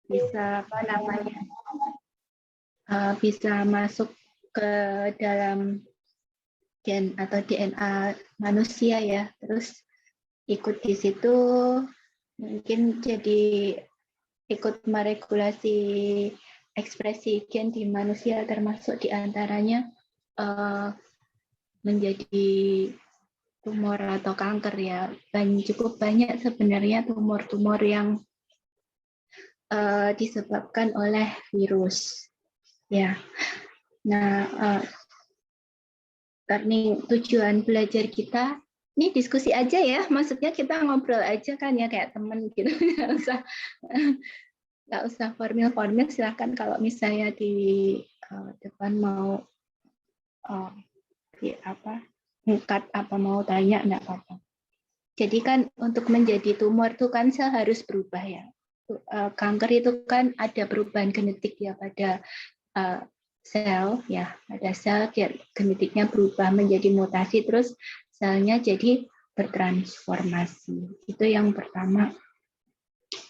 bisa apa namanya bisa masuk ke dalam gen atau DNA manusia ya, terus ikut di situ mungkin jadi ikut meregulasi ekspresi gen di manusia, termasuk diantaranya menjadi tumor atau kanker ya. Cukup banyak sebenarnya tumor-tumor yang disebabkan oleh virus ya. Nah, karena tujuan belajar kita ini diskusi aja ya, maksudnya kita ngobrol aja kan ya kayak temen gitu, nggak usah formal, silahkan kalau misalnya di depan mau ngangkat apa mau tanya nggak apa-apa. Jadi kan untuk menjadi tumor tuh kan sel harus berubah ya. Kanker itu kan ada perubahan genetik ya pada sel ya, pada sel genetiknya berubah menjadi mutasi, terus selnya jadi bertransformasi. Itu yang pertama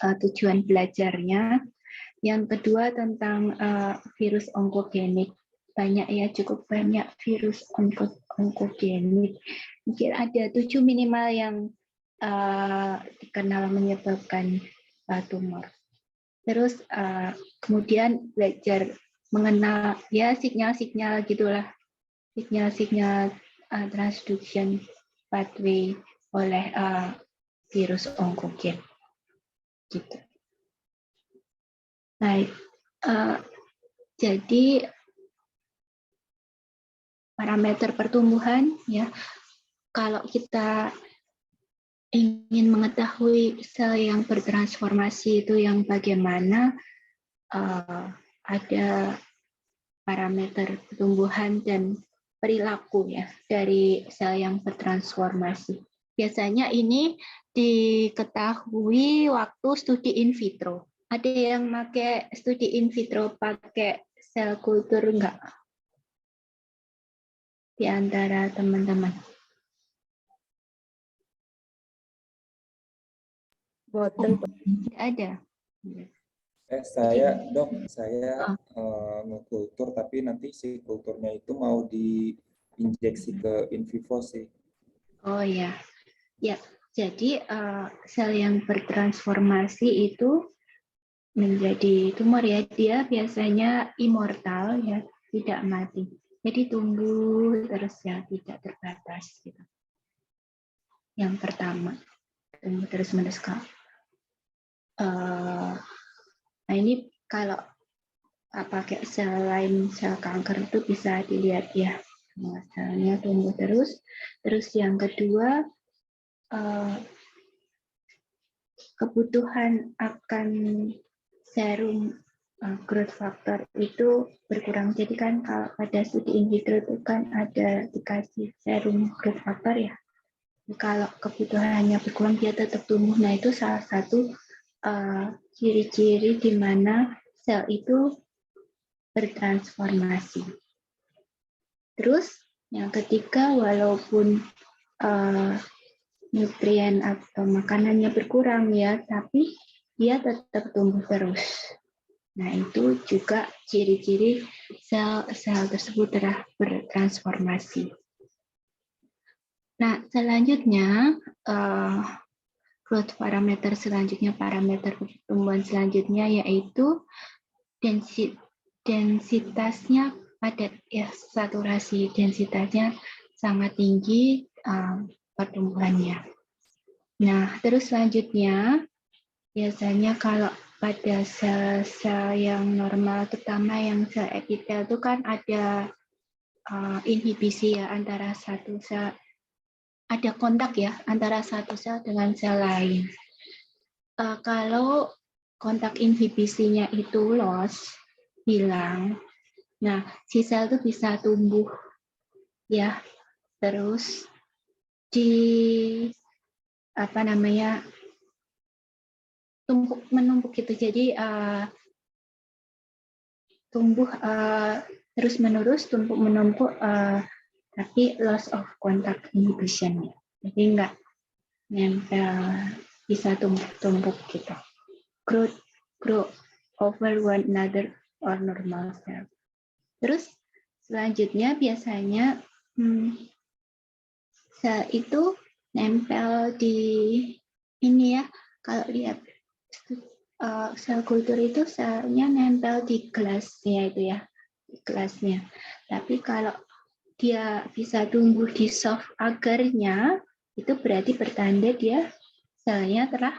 tujuan belajarnya. Yang kedua tentang virus onkogenik. Banyak ya, cukup banyak virus onkogenik. Mungkin ada 7 minimal yang dikenal menyebabkan tumor. Terus kemudian belajar mengenal ya sinyal-sinyal gitulah, sinyal-sinyal transduction pathway oleh virus onkogen gitu. Baik, jadi parameter pertumbuhan ya, kalau kita ingin mengetahui sel yang bertransformasi itu yang bagaimana, ada parameter pertumbuhan dan perilaku ya dari sel yang bertransformasi. Biasanya ini diketahui waktu studi in vitro. Ada yang pakai studi in vitro pakai sel kultur enggak? Di antara teman-teman. Boten. Tidak ada. Saya ngekultur tapi nanti si kulturnya itu mau diinjeksi ke in vivo sih. Oh ya, ya. Jadi sel yang bertransformasi itu menjadi tumor ya, dia biasanya immortal ya, tidak mati. Jadi tumbuh terus ya, tidak terbatas gitu. Yang pertama, tumbuh terus menerus. Nah ini kalau pakai sel lain, sel kanker itu bisa dilihat ya, selnya tumbuh terus. Terus yang kedua, kebutuhan akan serum growth factor itu berkurang. Jadi kan kalau pada studi in vitro itu kan ada dikasih serum growth factor ya. Kalau kebutuhannya berkurang dia tetap tumbuh. Nah itu salah satu ciri-ciri di mana sel itu bertransformasi. Terus yang ketiga, walaupun nutrien atau makanannya berkurang ya, tapi dia tetap tumbuh terus. Nah itu juga ciri-ciri sel tersebut telah bertransformasi. Nah selanjutnya growth parameter selanjutnya, parameter pertumbuhan selanjutnya yaitu densitasnya padat ya, saturasi densitasnya sangat tinggi pertumbuhannya. Nah, terus selanjutnya biasanya kalau pada sel-sel yang normal, terutama yang sel epitel itu kan ada inhibisi ya antara satu sel, ada kontak ya antara satu sel dengan sel lain. Kalau kontak inhibisinya itu loss, hilang, nah si sel itu bisa tumbuh ya, terus menumpuk gitu. Jadi tumbuh terus menerus, tumpuk menumpuk, tapi loss of contact inhibition. Jadi enggak nempel, bisa tumpuk-tumpuk gitu. Growth over one another or normal cell. Terus selanjutnya biasanya sel itu nempel di ini ya, kalau lihat sel kultur itu selnya nempel di gelasnya itu ya, di gelasnya. Tapi kalau dia bisa tumbuh di soft agarnya, itu berarti pertanda dia selnya telah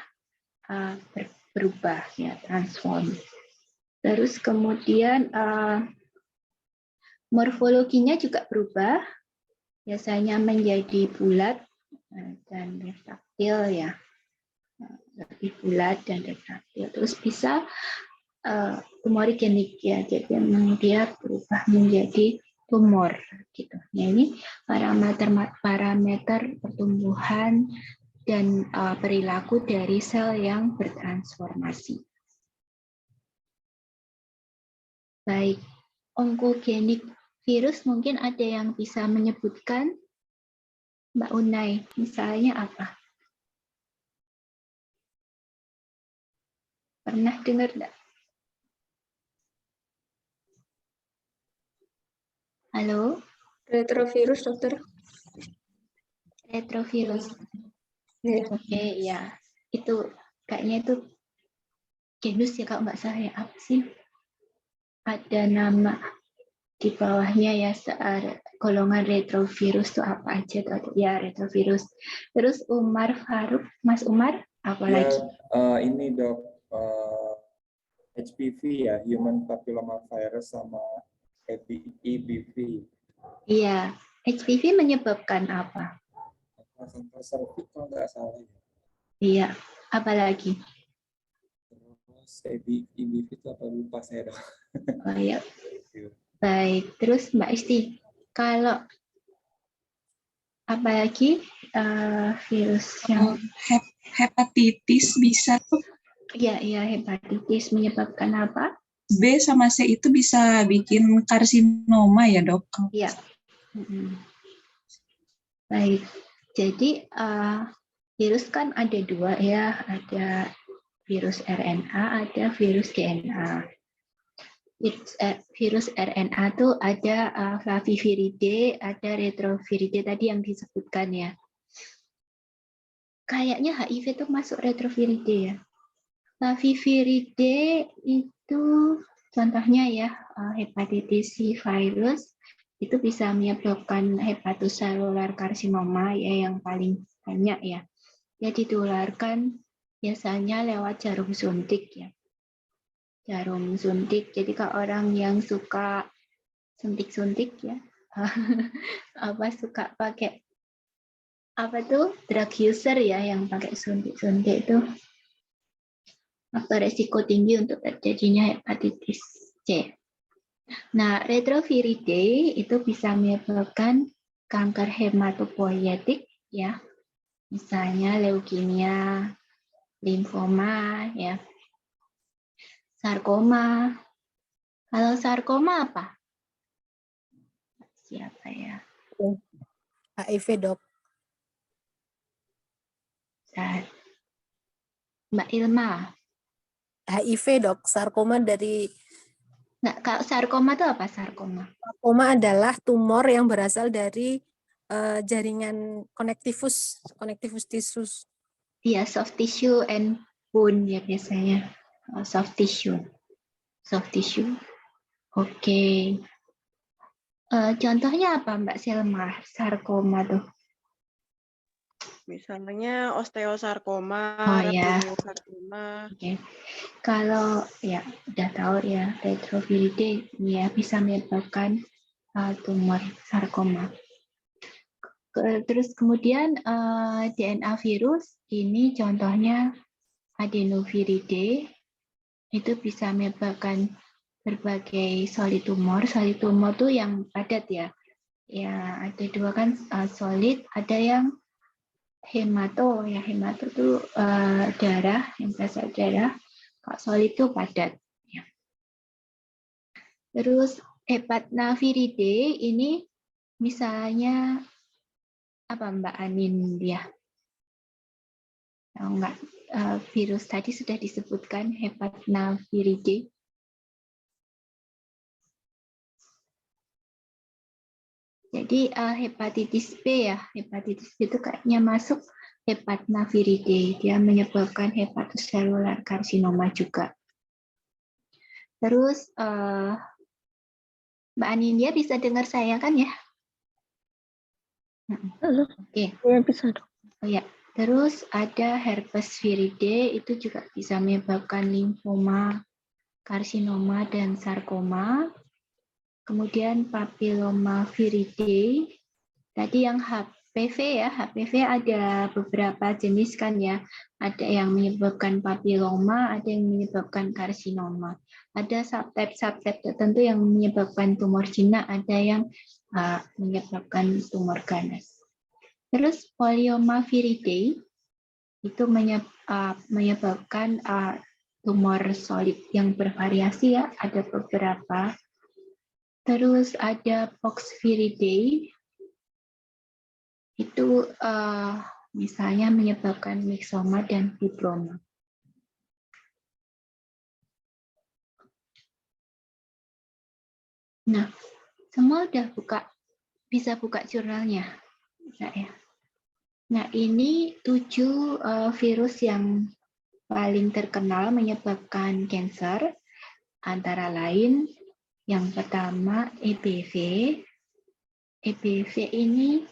berubah ya, transform. Terus kemudian morfologinya juga berubah, biasanya menjadi bulat dan retraktil ya, lebih bulat dan retraktil. Terus bisa tumorigenik ya, jadi memang dia berubah menjadi tumor gitu. Nah, ini parameter pertumbuhan dan perilaku dari sel yang bertransformasi. Baik, onkogenik virus mungkin ada yang bisa menyebutkan, Mbak Unai, misalnya apa? Pernah dengar enggak? Halo? Retrovirus, dokter. Retrovirus. Ya. Oke, ya. Itu kayaknya itu genus ya kalau nggak salah ya. Apa sih? Ada nama di bawahnya ya, golongan retrovirus itu apa aja tuh? Ya, retrovirus. Terus Umar Faruk, Mas Umar, apa Ya, lagi? ini dok, HPV ya, human papilloma virus sama EBV. Iya, HPV menyebabkan apa? Kanker serviks kalau nggak salah ya. Iya, apalagi? Terus EBV itu apa, lupa saya dok. Oh ya, baik. Terus Mbak Isti, kalau apalagi virus yang hepatitis bisa tuh. ya hepatitis menyebabkan apa? B sama C itu bisa bikin karsinoma ya dok? Iya. Baik. Jadi virus kan ada dua ya, ada virus RNA, ada virus DNA. Virus RNA tuh ada Flaviviridae, ada Retroviridae tadi yang disebutkan ya. Kayaknya HIV itu masuk Retroviridae ya. Flaviviridae itu contohnya ya, hepatitis C virus itu bisa menyebabkan hepatocellular carcinoma ya, yang paling banyak ya. Ya ditularkan biasanya lewat jarum suntik ya. Jarum suntik. Jadi kalau orang yang suka suntik-suntik ya, suka pakai apa tuh, drug user ya, yang pakai suntik-suntik itu faktor resiko tinggi untuk terjadinya hepatitis C. Nah, retroviridae itu bisa menyebabkan kanker hematopoietik ya, misalnya leukemia, limfoma ya, sarkoma. Kalau sarkoma apa? Siapa ya? HIV, dok. Mbak Ilma. HIV, dok. Sarkoma dari... Nggak, kalau sarkoma itu apa sarkoma? Sarkoma adalah tumor yang berasal dari jaringan connectivus tissus. Iya, soft tissue and bone ya biasanya. Soft tissue. Oke. Contohnya apa Mbak Selma, sarkoma tuh? Misalnya osteosarkoma, Oh ya. rhabdomyosarcoma. Oke. Kalau ya udah tahu ya, retroviridae ya bisa menyebabkan tumor sarkoma. Terus kemudian DNA virus ini contohnya adenoviridae, itu bisa menyebabkan berbagai solid tumor. Solid tumor tuh yang padat ya. Ya ada dua kan, solid, ada yang hemato. Ya hemato tuh darah, yang berasal darah. Kalau solid tuh padat. Ya. Terus hepatnaviridae ini misalnya apa Mbak Anin dia? Tahu nggak? virus tadi sudah disebutkan hepatnaviridae. Jadi hepatitis B ya, hepatitis B itu kayaknya masuk hepatnaviridae, dia menyebabkan hepatocellular carcinoma juga. Terus Mbak Anindya bisa dengar saya kan ya? Halo. Oke. Ya, bisa dok. Oh ya. Terus ada herpes viridae, itu juga bisa menyebabkan limfoma, karsinoma, dan sarkoma. Kemudian papilloma viridae, tadi yang HPV ya, HPV ada beberapa jenis kan ya. Ada yang menyebabkan papilloma, ada yang menyebabkan karsinoma. Ada subtype tertentu yang menyebabkan tumor jinak, ada yang menyebabkan tumor ganas. Terus poliomyelitis itu menyebabkan tumor solid yang bervariasi ya, ada beberapa. Terus ada poxviridae, itu misalnya menyebabkan myxoma dan fibroma. Nah, semua udah bisa buka jurnalnya. Nah, ini 7 virus yang paling terkenal menyebabkan kanker, antara lain yang pertama EBV. EBV ini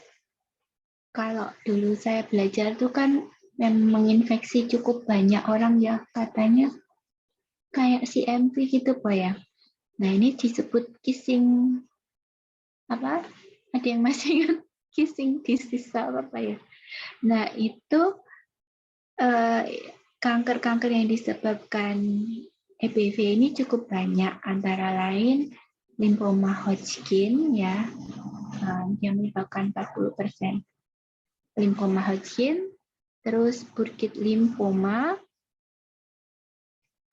kalau dulu saya belajar tuh kan yang menginfeksi cukup banyak orang ya, katanya kayak CMV gitu Pak ya. Nah, ini disebut kissing apa? Ada yang masih ingat kissing disease apa ya? Nah, itu kanker-kanker yang disebabkan EBV ini cukup banyak, antara lain limfoma Hodgkin ya, yang menyebabkan 40%. Limfoma Hodgkin, terus Burkitt limfoma,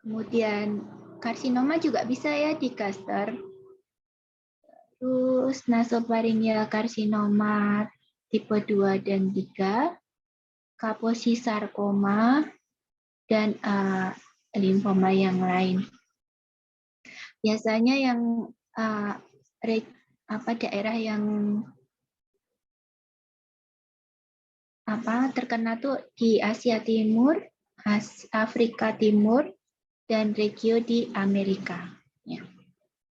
kemudian karsinoma juga bisa ya di Gaster. Terus nasopharyngeal karsinoma tipe 2 dan 3, Kaposi sarkoma, dan limfoma yang lain. Biasanya yang daerah yang terkena tuh di Asia Timur, Afrika Timur, dan regio di Amerika. Ya.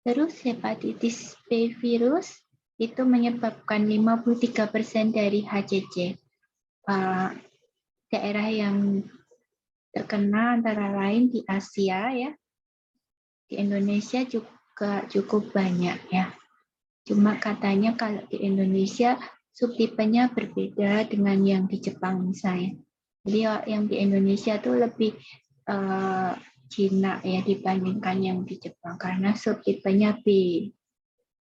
Terus hepatitis B virus itu menyebabkan 53% dari HCC. Daerah yang terkena antara lain di Asia ya, di Indonesia juga cukup banyak ya. Cuma katanya kalau di Indonesia subtipenya berbeda dengan yang di Jepang misalnya. Jadi yang di Indonesia tuh lebih jinak ya dibandingkan yang di Jepang karena subtipenya B.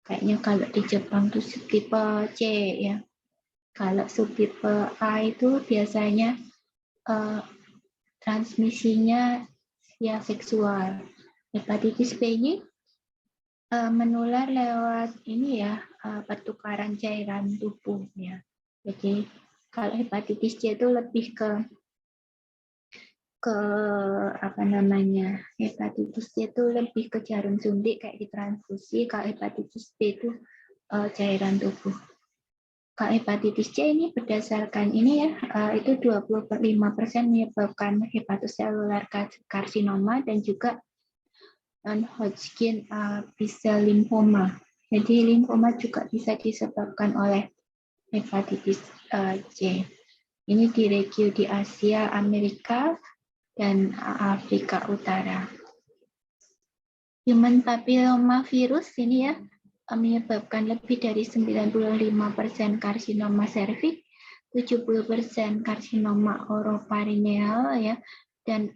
Kayaknya kalau di Jepang tuh subtipe C ya. Kalau subtipe A itu biasanya transmisinya via seksual. Hepatitis B ini menular lewat ini ya, pertukaran cairan tubuh ya. Jadi kalau hepatitis C itu lebih ke hepatitis C itu lebih ke jarum suntik kayak ditransfusi. Kalau hepatitis B itu cairan tubuh. Kalau hepatitis C ini berdasarkan ini ya, itu 25% menyebabkan hepatocellular carcinoma dan juga non-Hodgkin B-cell lymphoma. Jadi limfoma juga bisa disebabkan oleh hepatitis C. Ini di regio di Asia, Amerika, dan Afrika Utara. Human papilloma virus ini ya menyebabkan lebih dari 95% karsinoma serviks, 70% karsinoma oropharyngeal ya, dan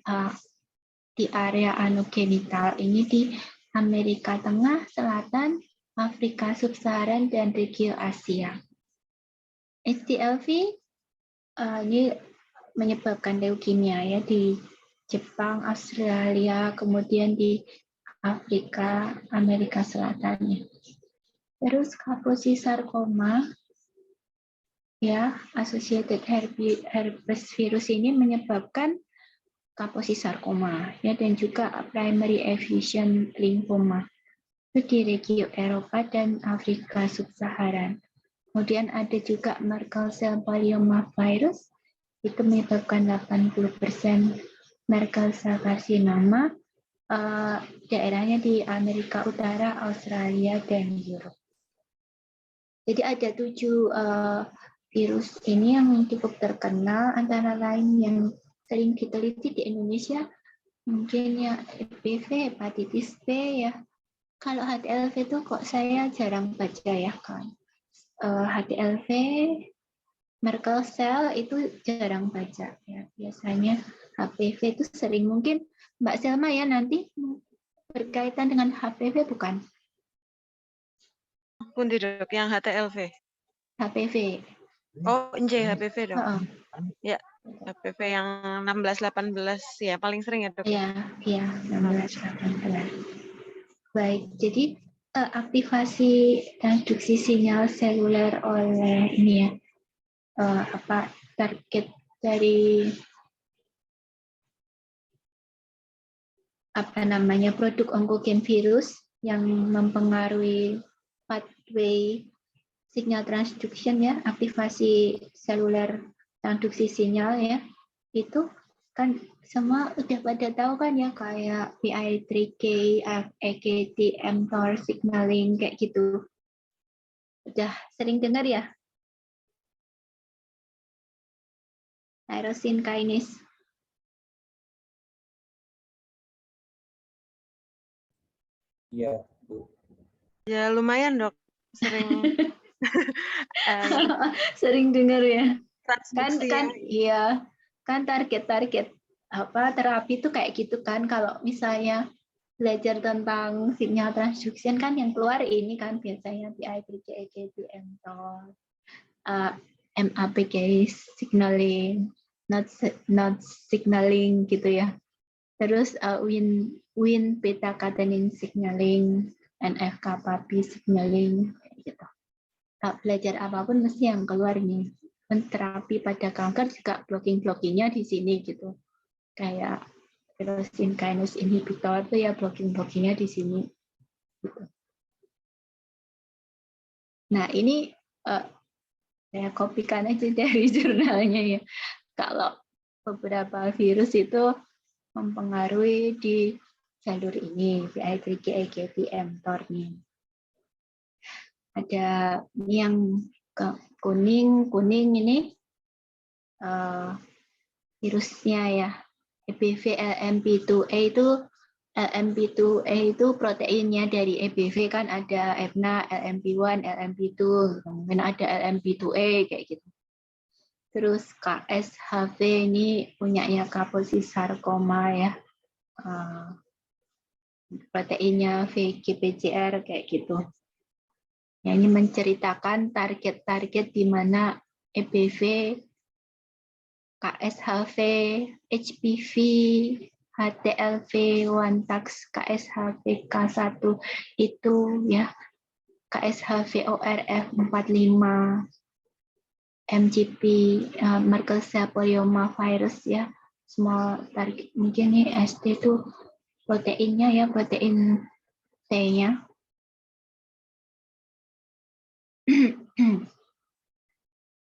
di area anogenital ini di Amerika Tengah, Selatan, Afrika Subsaharan, dan regio Asia. HTLV ini menyebabkan leukemia ya di Jepang, Australia, kemudian di Afrika, Amerika Selatan. Terus Kaposi sarkoma, ya, associated herpes virus ini menyebabkan Kaposi sarkoma ya, dan juga primary effusion lymphoma itu di regio Eropa dan Afrika Sub-Saharan. Kemudian ada juga Merkel cell polyomavirus, itu menyebabkan 80% Merkel cell carcinoma, daerahnya di Amerika Utara, Australia, dan Eropa. Jadi ada 7 virus ini yang cukup terkenal, antara lain yang sering diteliti di Indonesia, mungkin ya HPV, hepatitis B ya. Kalau HTLV itu kok saya jarang baca ya kan. HTLV, Merkel cell itu jarang baca ya. Biasanya HPV itu sering, mungkin Mbak Selma ya nanti berkaitan dengan HPV bukan? Pundi dok yang HTLV. HPV. Oh, NJ HPV dok. Heeh. Ya, HPV yang 16-18 ya paling sering ya dok. Iya, 16-18. Baik, jadi aktivasi transduksi sinyal seluler oleh ini ya, target dari produk onkogen virus yang mempengaruhi pathway signal transduction ya, aktivasi seluler transduksi sinyal ya, itu kan semua udah pada tahu kan ya, kayak PI3K, AKT, mTOR, signaling kayak gitu. Udah sering dengar ya? Tyrosine kinase. Iya, Bu. Ya lumayan dok, sering Sering dengar ya. transduksi Kan iya, kan target-target terapi itu kayak gitu kan. Kalau misalnya belajar tentang signal transduction kan yang keluar ini kan biasanya PI3K, AKT, mTOR, MAPK signaling, not signaling gitu ya. Terus Win beta catenin signaling, NF-kappa B signaling gitu. Belajar apapun mesti yang keluar nih. Terapi pada kanker juga blocking-blockingnya di sini gitu. Kayak tyrosine kinase inhibitor itu ya blocking-blockingnya di sini. Gitu. Nah ini saya kopikan aja dari jurnalnya ya. Kalau beberapa virus itu mempengaruhi di jalur ini, PI3K, AKT, mTOR nih. Ada ini yang kuning ini virusnya ya, EBV LMP2A itu proteinnya dari EBV kan ada EBNA, LMP1, LMP2, mungkin ada LMP2A kayak gitu. Terus KSHV ini punyanya Kaposi sarkoma ya, proteinnya VGPCR kayak gitu. Yang ini menceritakan target-target di mana EBV, KSHV, HPV, HTLV, Wantax, KSHV K1 itu ya, KSHV ORF 45, MGP, Merkel cell polyomavirus ya, semua target. Mungkin ini ST itu proteinnya ya, protein T-nya.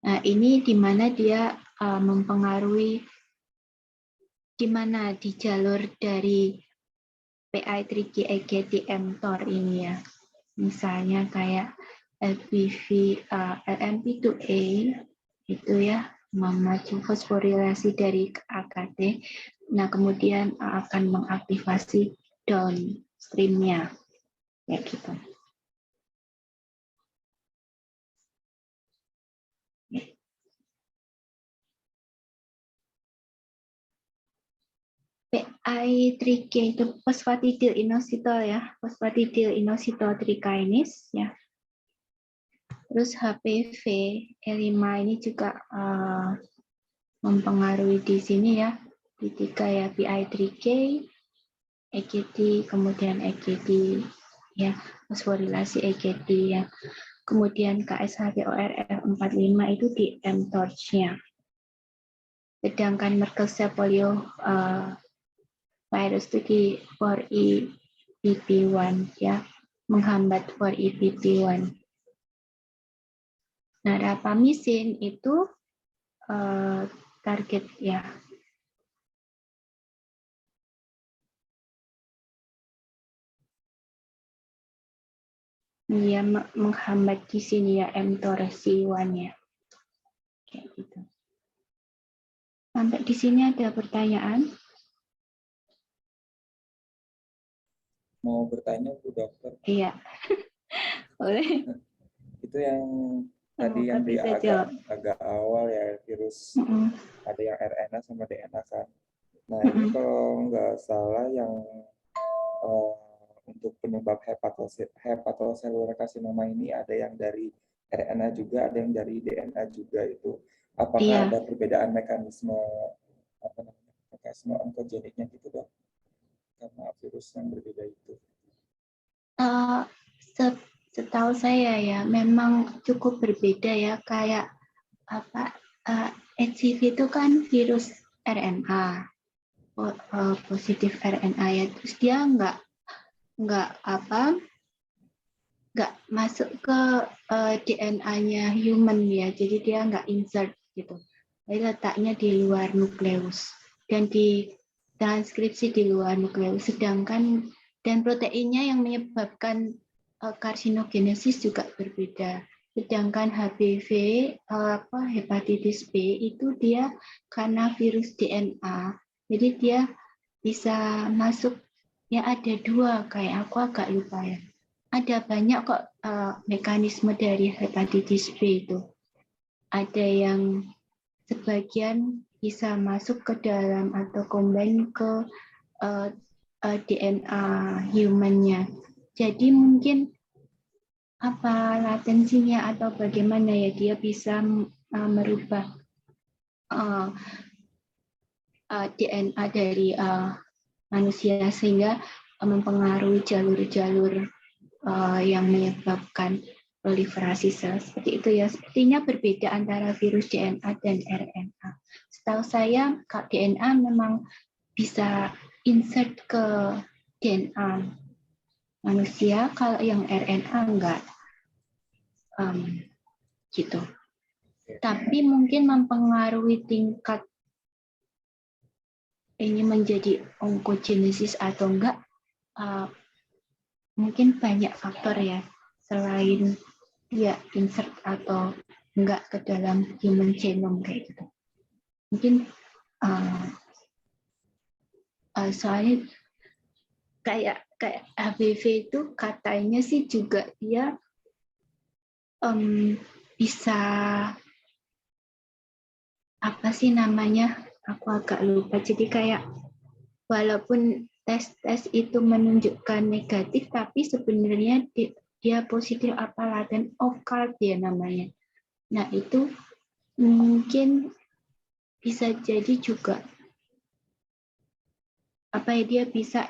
Nah, ini di mana dia mempengaruhi di mana di jalur dari PI3K, AKT, mTOR ini ya. Misalnya kayak LMP2A itu ya, memacu fosforilasi dari AKT. Nah, kemudian akan mengaktifasi downstream-nya. Ya gitu. PI3K itu fosfatidil inositol ya, fosfatidil inositol trikinase ya. Terus HPV E5 ini juga mempengaruhi di sini ya, di 3 ya, PI3K, AKT, kemudian AKT ya, fosforilasi AKT ya. Kemudian KSHV ORF 45 itu di mTOR-nya. Sedangkan Merkel cell polio virus itu di 4EBP1 ya, menghambat 4EBP1. Nah, rapamisin itu target ya. Dia menghambat di sini ya mTOR C1-nya. Kayak gitu. Sampai di sini ada pertanyaan? Mau bertanya Bu Dokter? Iya. Boleh. Itu yang tadi yang di agak awal ya, virus ada yang RNA sama DNA kan. Nah ini kalau nggak salah yang untuk penyebab hepatoselular karsinoma ini ada yang dari RNA juga, ada yang dari DNA juga itu. Apakah ada perbedaan mekanisme onkogeniknya gitu Dok? Karena virus yang berbeda itu. Setahu saya ya, memang cukup berbeda ya. Kayak HCV itu kan virus RNA, positif RNA ya. Terus dia nggak masuk ke DNA-nya human ya. Jadi dia nggak insert gitu. Jadi letaknya di luar nukleus dan di transkripsi di luar nukleus. Sedangkan dan proteinnya yang menyebabkan karsinogenesis juga berbeda. Sedangkan HBV hepatitis B itu dia karena virus DNA. Jadi dia bisa masuk ya, ada dua, kayak aku agak lupa ya. Ada banyak kok mekanisme dari hepatitis B itu. Ada yang sebagian bisa masuk ke dalam atau combine ke DNA human-nya. Jadi mungkin latensinya atau bagaimana ya, dia bisa merubah DNA dari manusia sehingga mempengaruhi jalur-jalur yang menyebabkan proliferasi sel seperti itu ya. Sepertinya berbeda antara virus DNA dan RNA. Setahu saya DNA memang bisa insert ke DNA manusia, kalau yang RNA enggak gitu. Tapi mungkin mempengaruhi tingkat ini menjadi onkogenesis atau enggak, mungkin banyak faktor ya, selain dia insert atau enggak ke dalam human genome kayak gitu. Mungkin soalnya kayak HBV itu katanya sih juga dia bisa apa sih namanya? Aku agak lupa. Jadi kayak walaupun tes itu menunjukkan negatif, tapi sebenarnya dia positif latent occult dia namanya. Nah itu mungkin bisa jadi juga dia bisa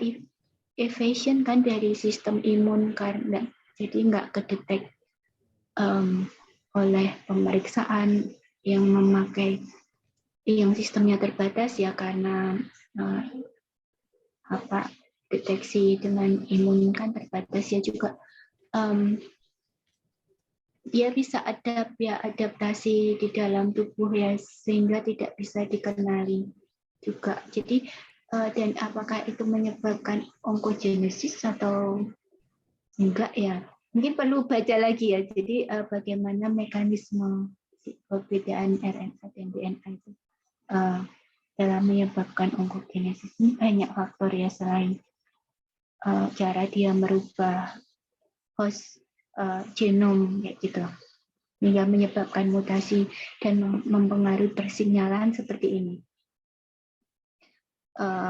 evasion kan dari sistem imun, karena jadi nggak kedetek oleh pemeriksaan yang memakai yang sistemnya terbatas ya, karena deteksi dengan imun kan terbatas ya juga. Dia bisa adaptasi di dalam tubuh ya, sehingga tidak bisa dikenali juga. Jadi dan apakah itu menyebabkan onkogenesis atau enggak ya? Mungkin perlu baca lagi ya. Jadi bagaimana mekanisme perbedaan RNA dan DNA itu dalam menyebabkan onkogenesis. Ini banyak faktor ya, selain cara dia merubah host genom kayak gitu, hingga menyebabkan mutasi dan mempengaruhi persinyalan seperti ini.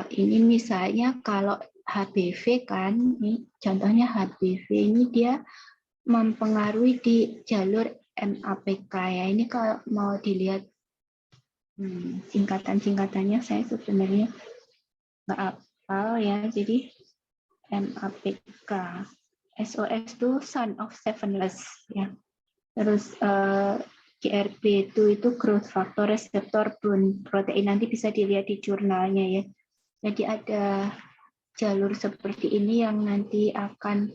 Ini misalnya kalau HBV kan, ini contohnya HBV ini dia mempengaruhi di jalur MAPK ya. Ini kalau mau dilihat singkatan-singkatannya saya sebenarnya nggak hafal ya. Jadi MAPK, SOS itu Son of Sevenless ya. Terus G GRB2 itu growth factor reseptor bond protein, nanti bisa dilihat di jurnalnya ya. Jadi ada jalur seperti ini yang nanti akan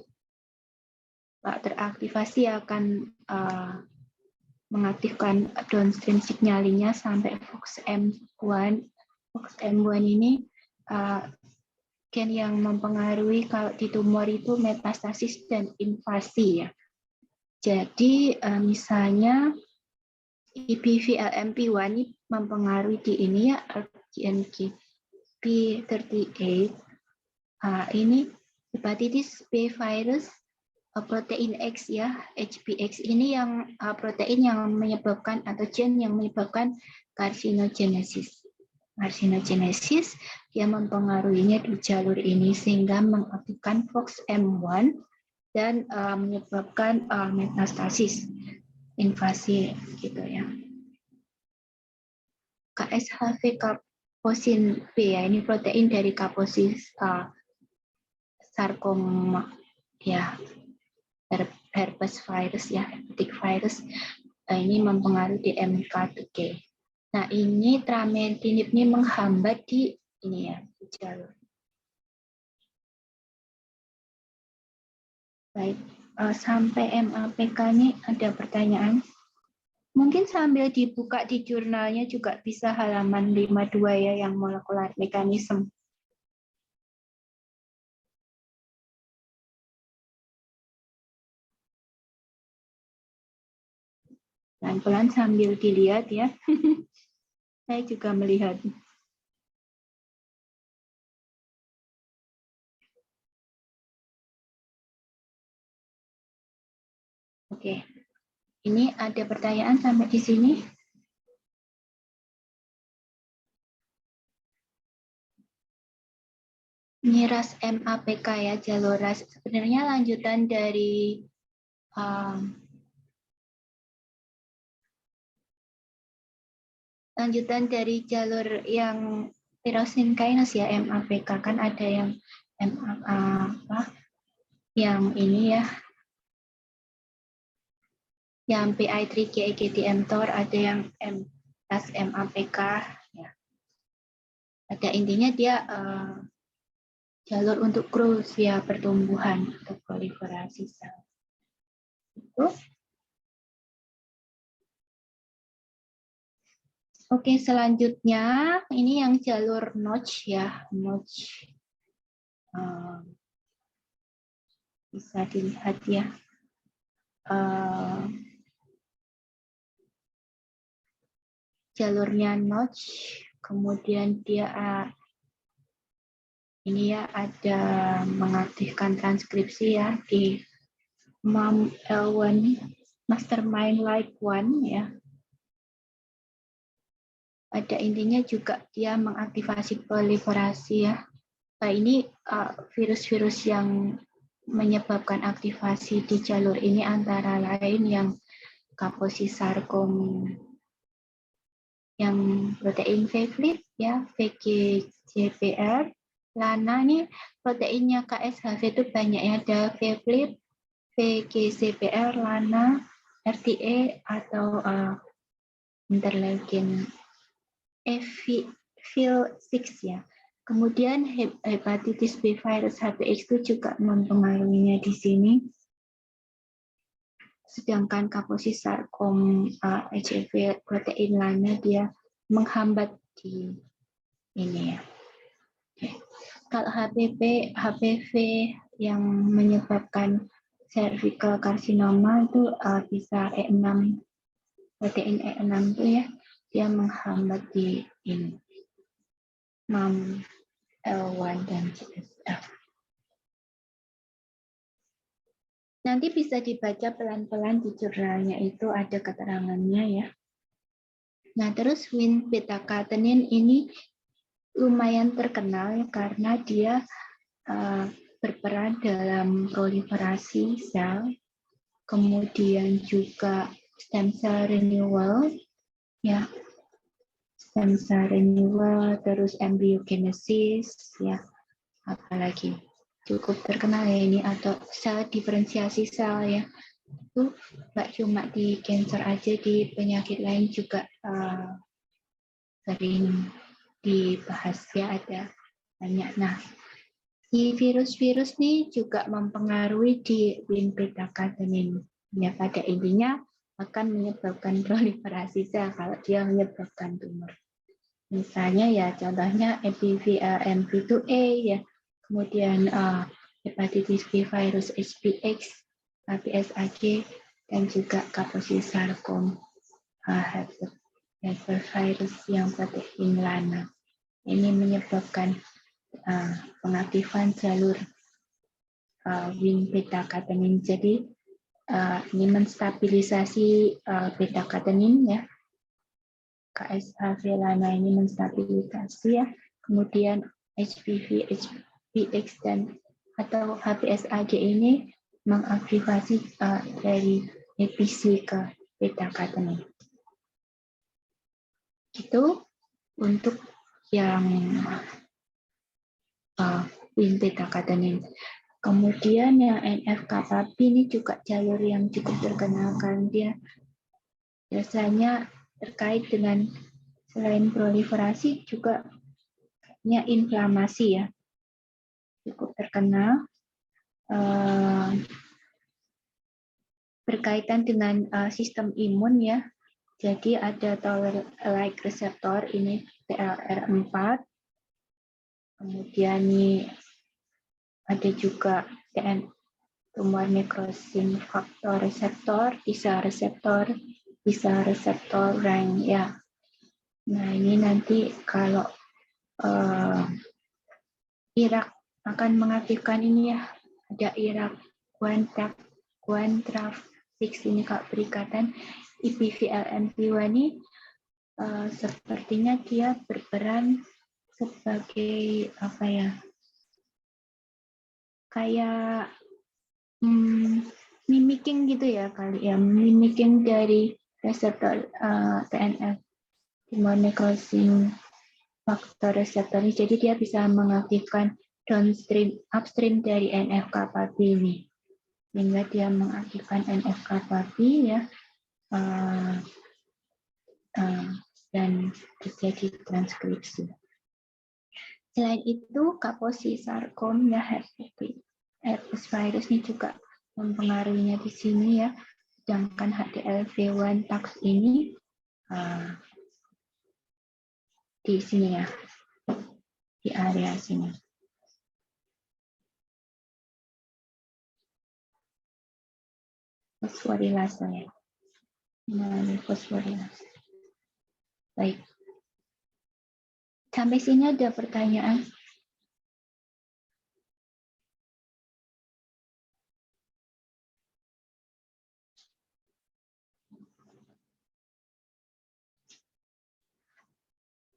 teraktivasi, akan mengaktifkan downstream signalingnya sampai FOXM1. FOXM1 ini gen yang mempengaruhi kalau di tumor itu metastasis dan invasi ya. Jadi misalnya EBV LMP1 ini mempengaruhi di ini ya, GNKP38. Ini hepatitis B virus protein X ya, HBx ini yang protein yang menyebabkan atau gen yang menyebabkan karsinogenesis. Karsinogenesis dia mempengaruhinya di jalur ini sehingga mengaktifkan FOXM1 dan menyebabkan metastasis, invasi gitu ya. KSHV kaposin B ya, ini protein dari kaposis sarkoma ya, herpes virus ya, hepatic virus. Ini mempengaruhi di MK2G. Nah, ini trametinib ini menghambat di ini ya, di jalur. Baik, sampai MAPK ini ada pertanyaan. Mungkin sambil dibuka di jurnalnya juga bisa halaman 52 ya, yang molekular mekanisme. Pelan-pelan sambil dilihat ya. Saya juga melihat. Oke. Ini ada pertanyaan sampai di sini. Ini RAS MAPK ya, jalur RAS. Sebenarnya lanjutan dari jalur yang tyrosine kinase ya, MAPK, kan ada yang yang ini ya, yang PI3K-EGD-mTOR, ada yang RAS MAPK ya. Pada intinya dia jalur untuk growth ya, pertumbuhan atau proliferasi sel. Itu. Oke, selanjutnya ini yang jalur Notch ya, Notch. Bisa dilihat ya. Jalurnya Notch, kemudian dia ini ya ada mengaktifkan transkripsi ya di MAM-L1 mastermind like 1 ya. Pada intinya juga dia mengaktifasi proliferasi ya. Nah, ini virus-virus yang menyebabkan aktivasi di jalur ini antara lain yang kaposisarkom, yang protein VFLIP ya, VGJPR, LANA. Ini proteinnya KSHV itu banyak ya, ada VFLIP, VGJPR, LANA, RTA atau interleukin FIL6 ya. Kemudian hepatitis B virus HBx itu juga mempengaruhinya di sini. Sedangkan kaposisarkom HEV protein LANA dia menghambat di ini ya. Kalau HPV yang menyebabkan cervical carcinoma itu bisa E6, protein E6 itu ya, dia menghambat di ini. MAM-L1 dan CSF. Nanti bisa dibaca pelan-pelan di jurnalnya, itu ada keterangannya ya. Nah, terus Wnt beta-catenin ini lumayan terkenal ya, karena dia berperan dalam proliferasi sel, kemudian juga stem cell renewal ya. Stem cell renewal, terus embryogenesis, ya, apalagi cukup terkenal ya ini, atau sel diferensiasi sel ya. itu nggak cuma di cancer aja, di penyakit lain juga sering dibahas ya, ada banyak. Nah, si virus-virus nih juga mempengaruhi di Wnt beta-catenin. Ya, pada intinya akan menyebabkan proliferasi sel kalau dia menyebabkan tumor. Misalnya ya contohnya EBV LMP2A ya, kemudian hepatitis B virus HBx, HBsAg, dan juga Kaposi sarkom virus yang protein lana. Ini menyebabkan pengaktifan jalur Wnt beta-catenin. Jadi ini menstabilisasi beta-catenin ya. KSHV lana ini menstabilisasi ya. Kemudian HBV, HBx dan atau HBsAg ini mengaktifasi dari EPC ke beta-catenin. Itu untuk yang Wnt beta-catenin. Kemudian yang NF-kappa B ini juga jalur yang cukup terkenal kan, dia biasanya terkait dengan selain proliferasi juga inflamasi ya, cukup terkenal berkaitan dengan sistem imun ya. Jadi ada toll-like reseptor ini TLR4, kemudian ini ada juga tumor necrosis faktor reseptor, T-cell reseptor rank ya. Nah ini nanti kalau Irak akan mengaktifkan ini ya, ada Irak Guantraf-6 ini Kak, perikatan IPV-LMP1 ini sepertinya dia berperan sebagai apa ya, kayak mimicking gitu ya kali ya, mimicking dari reseptor TNF, tumor necrosis faktor reseptor ini. Jadi dia bisa mengaktifkan upstream dari NF-kappa B ini, sehingga dia mengaktifkan NF-kappa B ya, dan terjadi transkripsi. Selain itu, Kaposi sarkom ya, herpes virus ini juga mempengaruhinya di sini ya. Sedangkan HDLV1 tax ini di sini ya, di area sini. Fosforilase ya. Nah, ini fosforilase. Baik. Sampai sini ada pertanyaan?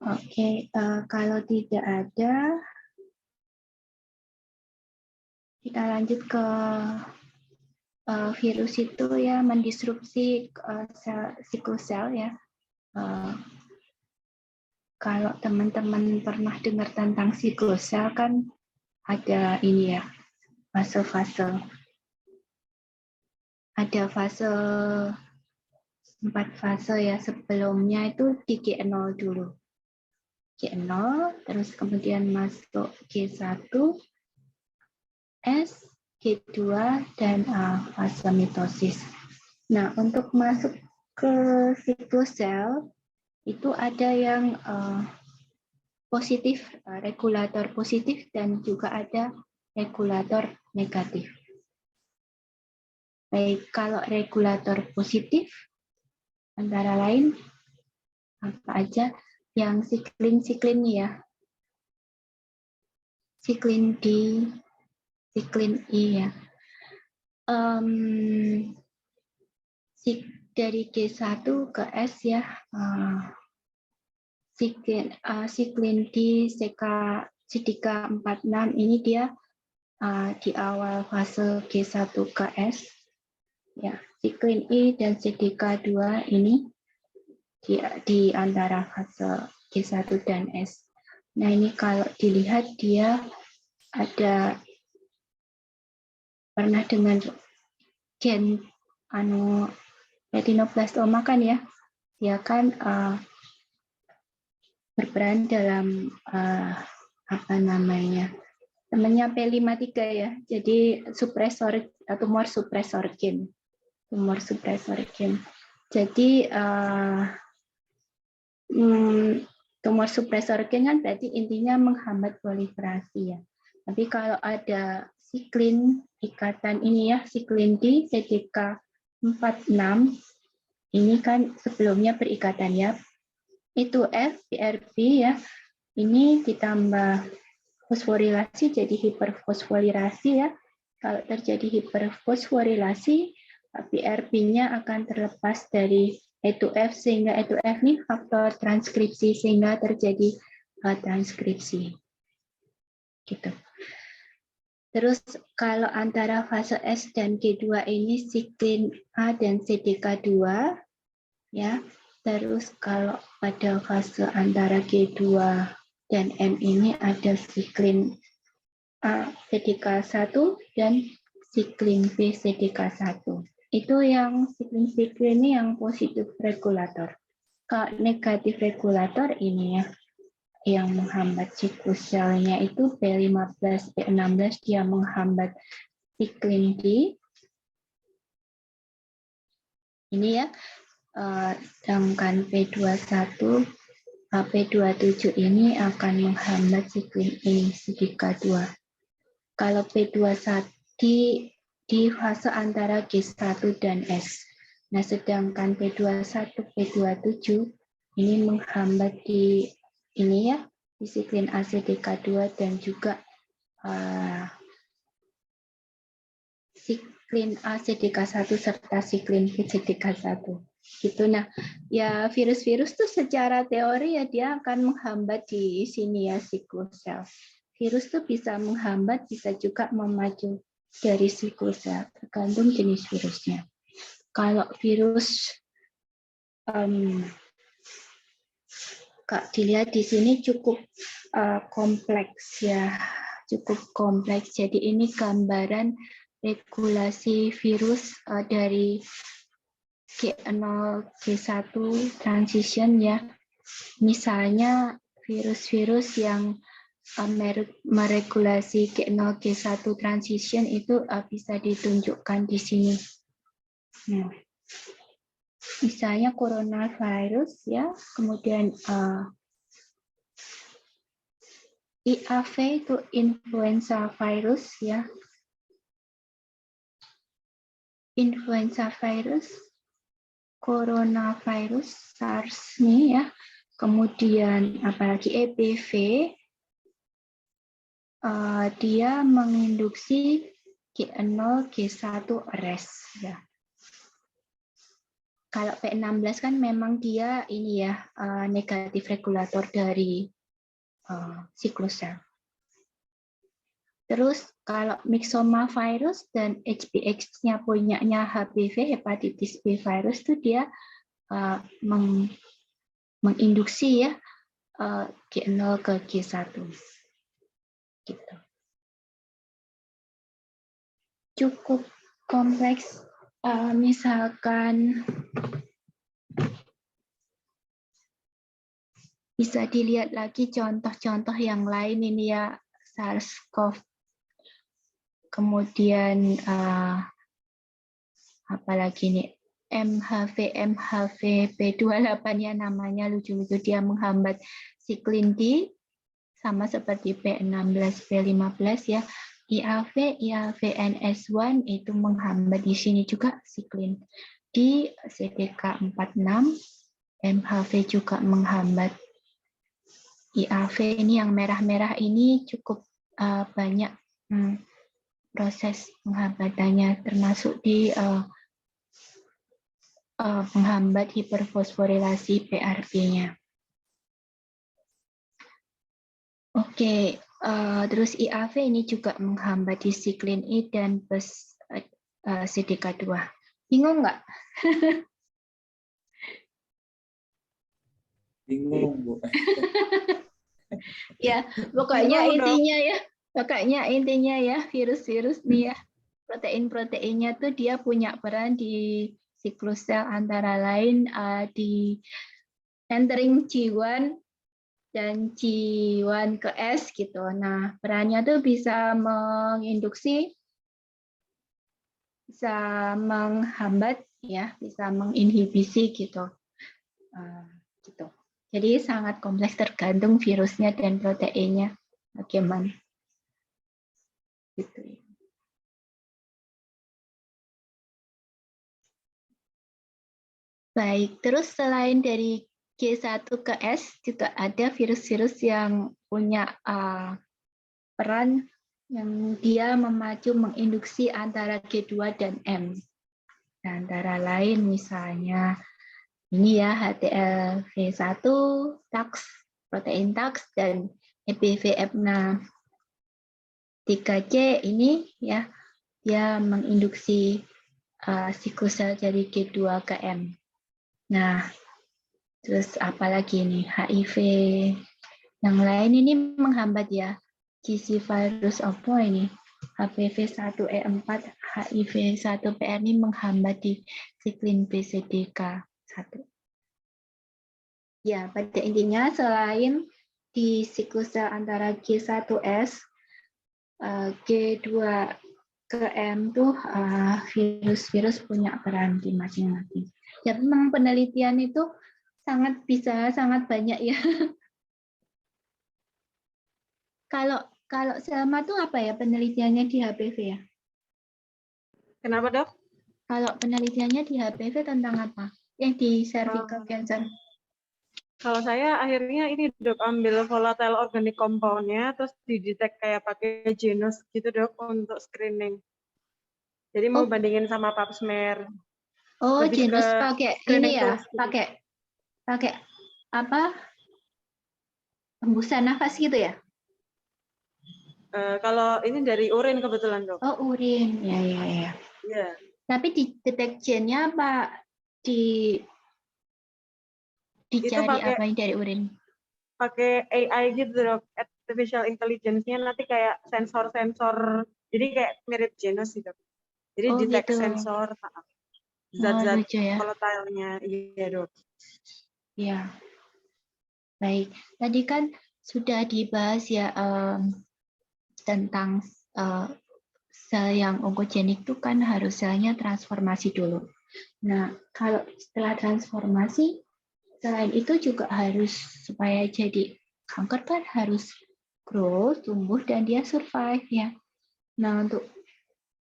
Oke, kalau tidak ada, kita lanjut ke virus itu ya, mendisrupsi siklosel ya. Kalau teman-teman pernah dengar tentang siklosel kan ada ini ya, fase-fase. Ada fase 4 fase ya, sebelumnya itu di G0 dulu. G0, terus kemudian masuk G1, S, G2, dan fase mitosis. Nah, untuk masuk ke siklosel, itu ada yang positif, regulator positif, dan juga ada regulator negatif. Baik, kalau regulator positif, antara lain apa aja? Yang siklin ya, siklin D, siklin I ya. Dari G1 ke S ya, siklin D, CDK46 ini dia di awal fase G1 ke S. Ya, siklin I dan CDK2 ini di antara fase G1 dan S. Nah, ini kalau dilihat dia ada pernah dengan gen retinoblastoma kan ya, dia kan berperan dalam apa namanya, temannya P53 ya, jadi supresor, tumor supresor gen, jadi tumor supresor gen kan berarti intinya menghambat proliferasi ya. Tapi kalau ada siklin ikatan ini ya, siklin di CDK46 ini kan sebelumnya berikatan ya. Itu F, PRP ya. Ini ditambah fosforilasi jadi hiperfosforilasi ya. Kalau terjadi hiperfosforilasi, PRP-nya akan terlepas dari E2F sehingga E2F ini faktor transkripsi sehingga terjadi transkripsi. Gitu. Terus kalau antara fase S dan G2 ini siklin A dan CDK2 ya. Terus kalau pada fase antara G2 dan M ini ada siklin A CDK1 dan siklin B CDK1. Itu yang siklin ini yang positif regulator. Kalau negatif regulator ini ya, yang menghambat siklus selnya itu P15, P16 dia menghambat siklin D. Ini ya, sedangkan P21, P27 ini akan menghambat siklin E, CDK2. Kalau P21 di fase antara G1 dan S. Nah, sedangkan P21, P27 ini menghambat di ini ya, di siklin ACDK2 dan juga siklin ACDK1 serta siklin PCDK1. Gitu. Nah, ya virus-virus tuh secara teori ya dia akan menghambat di sini ya siklus sel. Virus tuh bisa menghambat, bisa juga memacu dari siklus sel, tergantung jenis virusnya. Kalau virus Kak dilihat di sini cukup kompleks ya, cukup kompleks. Jadi ini gambaran regulasi virus dari G0, G1 transition ya. Misalnya virus-virus yang meregulasi G0, G1 transition itu bisa ditunjukkan di sini. Nah, misalnya coronavirus ya, kemudian IAV itu influenza virus ya, influenza virus, coronavirus, SARS nih ya, kemudian apalagi EPV, dia menginduksi G0, G1 arrest ya. Kalau P16 kan memang dia ini ya negatif regulator dari siklus sel. Terus kalau myxoma virus dan HBx-nya punyanya HBV, hepatitis B virus itu dia menginduksi ya G0 ke G1. Gitu. Cukup kompleks. Misalkan bisa dilihat lagi contoh-contoh yang lain ini ya, SARS-CoV, kemudian apalagi nih MHV P28 ya, namanya lucu-lucu, dia menghambat siklin D sama seperti P16 P15 ya. IAV-NS1 itu menghambat di sini juga siklin di CDK46, MHV juga menghambat. IAV ini yang merah-merah ini cukup banyak proses penghambatannya, termasuk di menghambat hiperfosforilasi PRP-nya. Oke. Terus IAV ini juga menghambat di siklin E dan CDK2. Bingung nggak? Bingung, Bu. Ya, pokoknya intinya ya virus-virus nih ya. protein-proteinnya tuh dia punya peran di siklus sel antara lain di entering G1 dan G1 ke S gitu. Nah, perannya tuh bisa menginduksi, bisa menghambat ya, bisa menginhibisi gitu. Gitu. Jadi sangat kompleks tergantung virusnya dan proteinnya bagaimana. Gitu ya. Baik, terus selain dari G1 ke S juga ada virus-virus yang punya peran yang dia memacu menginduksi antara G2 dan M. Antara lain misalnya ini ya HTLV1, TAX, protein TAX, dan EBV-EPNA 3C ini ya dia menginduksi siklus sel dari G2 ke M. Nah, terus apalagi ini HIV yang lain ini menghambat ya. GC virus apa ini? HPV1E4, HIV1PR ini menghambat di siklin BCDK1. Ya, pada intinya selain di siklus sel antara G1S, G2 ke M tuh virus-virus punya peran di masing-masing. Ya, memang penelitian itu sangat banyak ya. Kalau Selma tuh apa ya penelitiannya di HPV ya? Kenapa, Dok? Kalau penelitiannya di HPV tentang apa? Yang di cervical cancer. Kalau saya akhirnya ini, Dok, ambil volatile organic compound-nya, terus didetek kayak pakai genus gitu, Dok, untuk screening. Jadi mau bandingin sama pap smear. Oh, Lebih genus ke pakai screening ini ya, tools gitu. pakai apa? Hembusan nafas gitu ya? Kalau ini dari urin kebetulan, Dok. Oh, urin. Ya. Iya. Tapi di detek gennya apa dicari apa yang dari urin? Pakai AI gitu, Dok. Artificial intelligence-nya nanti kayak sensor-sensor. Jadi kayak mirip genus gitu. Jadi Oh, detect gitu. sensor Oh, zat-zat lucu ya. volatile-nya. Iya, Dok. Ya. Baik. Tadi kan sudah dibahas ya tentang sel yang onkogenik itu kan harus selnya transformasi dulu. Nah, kalau setelah transformasi, selain itu juga harus supaya jadi kanker kan harus grow, tumbuh, dan dia survive ya. Nah, untuk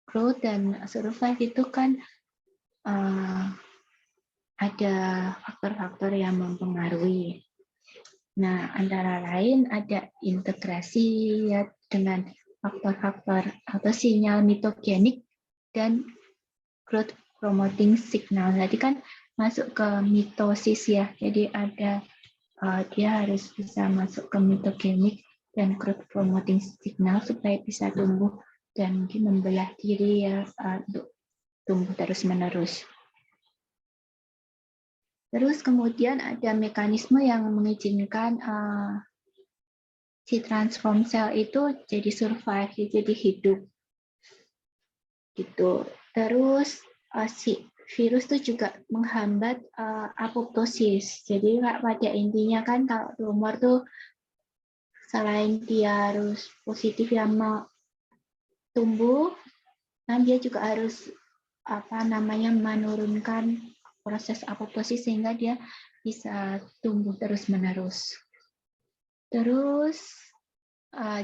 grow dan survive itu kan ada faktor-faktor yang mempengaruhi. Nah, antara lain ada integrasi ya dengan faktor-faktor atau sinyal mitogenik dan growth promoting signal. Jadi kan masuk ke mitosis ya. Jadi ada dia harus bisa masuk ke mitogenik dan growth promoting signal supaya bisa tumbuh dan mungkin membelah diri ya untuk tumbuh terus-menerus. Terus kemudian ada mekanisme yang mengizinkan si transform cell itu jadi survive, jadi hidup. Gitu. Terus si virus itu juga menghambat apoptosis. Jadi pada intinya kan kalau tumor tuh selain dia harus positif yang mau tumbuh, kan dia juga harus menurunkan proses apoptosis sehingga dia bisa tumbuh terus-menerus. Terus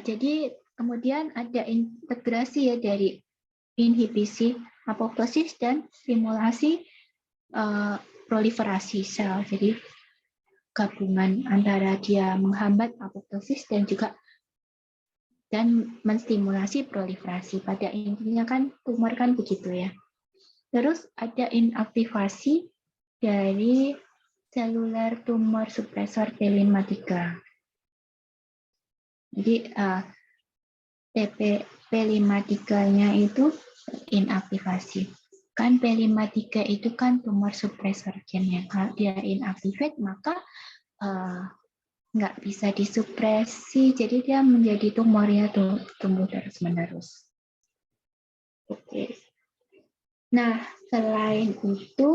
jadi kemudian ada integrasi ya dari inhibisi apoptosis dan stimulasi proliferasi sel. Jadi gabungan antara dia menghambat apoptosis dan juga menstimulasi proliferasi. Pada intinya kan tumor kan begitu ya. Terus ada inaktivasi dari seluler tumor suppressor P53. Jadi P53-nya itu inaktivasi. Kan P53 itu kan tumor suppressor gennya. Kalau dia inactivate maka nggak bisa disupresi, jadi dia menjadi tumornya tumbuh terus-menerus. Oke. Nah, selain itu,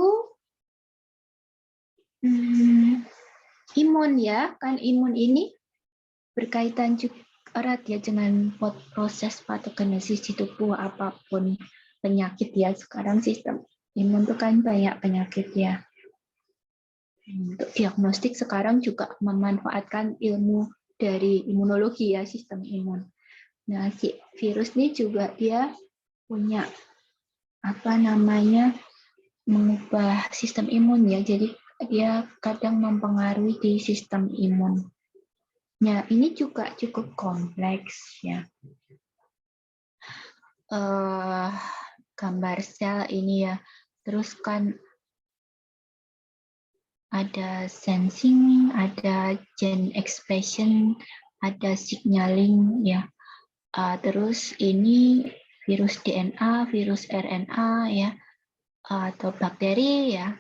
imun ya, kan imun ini berkaitan juga erat ya dengan proses patogenesis di tubuh apapun penyakit ya. Sekarang sistem imun itu kan banyak penyakit ya. Untuk diagnostik sekarang juga memanfaatkan ilmu dari imunologi ya, sistem imun. Nah, si virus ini juga dia punya mengubah sistem imun ya. Jadi dia kadang mempengaruhi di sistem imun. Ya, ini juga cukup kompleks ya. Gambar sel ini ya. Terus kan ada sensing, ada gene expression, ada signaling ya. Terus ini virus DNA, virus RNA ya, atau bakteri ya.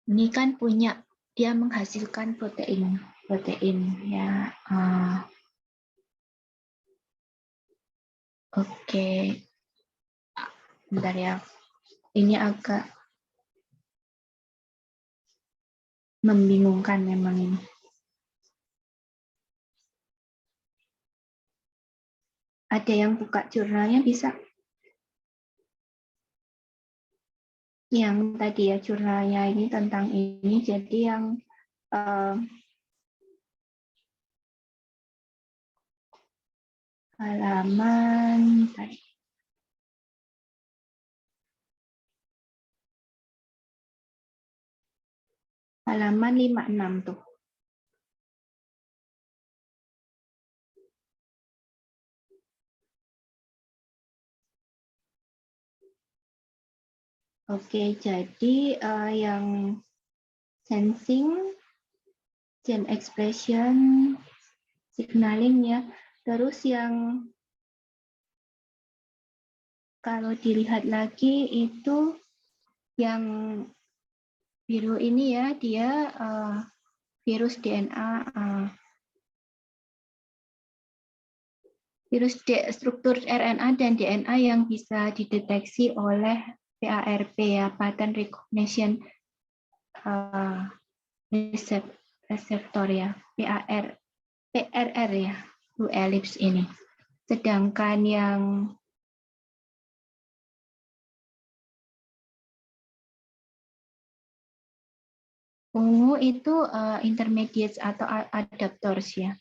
Ini kan punya, dia menghasilkan protein ya. Oke, bentar ya. Ini agak membingungkan memang ini. Ada yang buka jurnalnya bisa? Yang tadi ya jurnalnya ini tentang ini, jadi yang halaman tadi. Halaman 56 tuh. Oke, jadi yang sensing, gene expression, signaling ya. Terus yang kalau dilihat lagi itu yang biru ini ya, dia virus DNA, struktur RNA dan DNA yang bisa dideteksi oleh PARP ya, pattern recognition receptor ya, PRR ya, blue ellipse ini. Sedangkan yang ungu itu intermediates atau adaptors ya.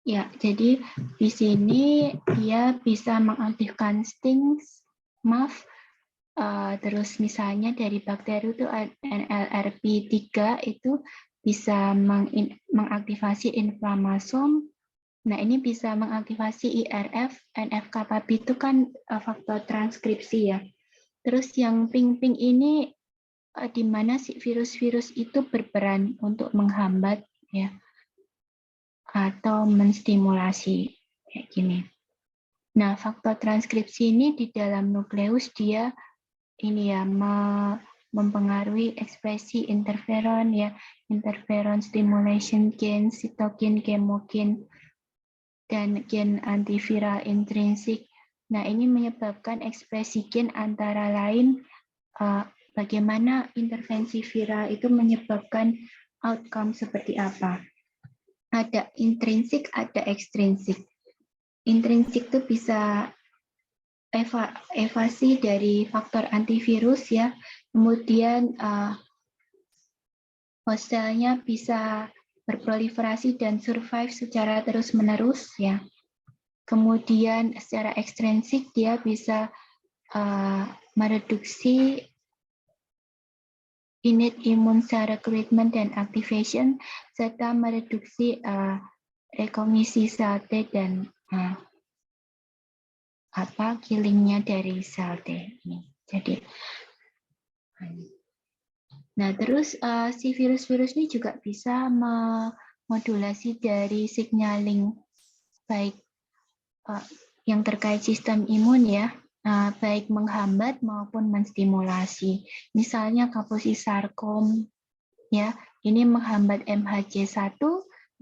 Ya, jadi di sini dia bisa mengaktifkan stings, MAF, terus misalnya dari bakteri itu NLRP3 itu bisa mengaktifasi inflamasom. Nah, ini bisa mengaktifasi IRF, NF-kappa itu kan faktor transkripsi ya. Terus yang pink-pink ini di mana si virus-virus itu berperan untuk menghambat ya atau menstimulasi kayak gini. Nah, faktor transkripsi ini di dalam nukleus dia ini ya mempengaruhi ekspresi interferon ya, interferon stimulation gain, sitokin, kemokin, dan gen antiviral intrinsik. Nah, ini menyebabkan ekspresi gen antara lain bagaimana intervensi viral itu menyebabkan outcome seperti apa. Ada intrinsik, ada ekstrinsik. Intrinsik itu bisa evasi dari faktor antivirus ya, kemudian host cell-nya bisa berproliferasi dan survive secara terus-menerus ya. Kemudian secara ekstrinsik dia bisa mereduksi innate immune cell recruitment dan activation serta mereduksi rekognisi sel T dan killingnya dari sel T ini. Jadi, nah terus si virus-virus ini juga bisa memodulasi dari signaling baik yang terkait sistem imun ya, baik menghambat maupun menstimulasi. Misalnya Kaposi sarkom ya, ini menghambat MHC1,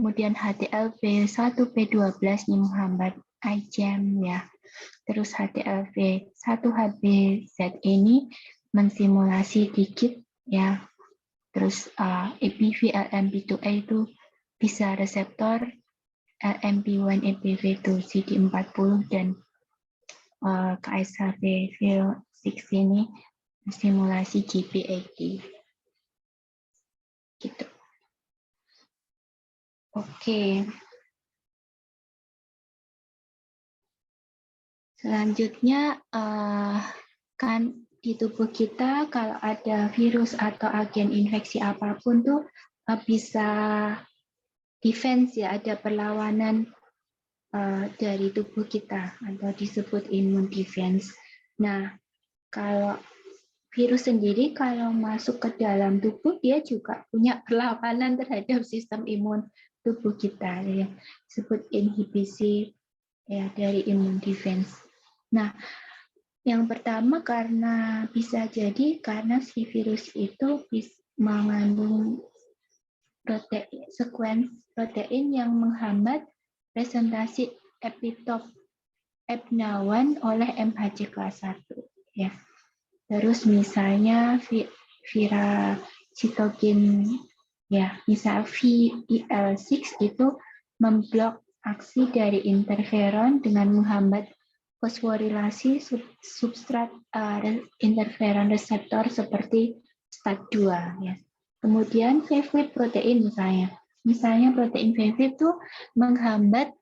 kemudian HTLV1, P12 ini menghambat IgM ya. Terus HTLV 1HBZ ini mensimulasi digit ya. Terus EBV LMP2A itu bisa reseptor LMP1 EBV2 CD40 dan KSHB6 ini simulasi GPAD gitu. Oke. Selanjutnya kan di tubuh kita kalau ada virus atau agen infeksi apapun tuh bisa defense ya, ada perlawanan dari tubuh kita atau disebut immune defense. Nah, kalau virus sendiri kalau masuk ke dalam tubuh dia juga punya perlawanan terhadap sistem imun tubuh kita ya, disebut inhibisi ya dari immune defense. Nah, yang pertama karena bisa jadi karena si virus itu mengandung protein, sequence protein yang menghambat presentasi epitop F1 oleh MHC kelas 1 ya. Terus misalnya virusitokin ya, misal VIL6 itu memblok aksi dari interferon dengan menghambat fosforilasi substrat interferon reseptor seperti STAT2 ya. Kemudian VEGF protein misalnya protein VEGF itu menghambat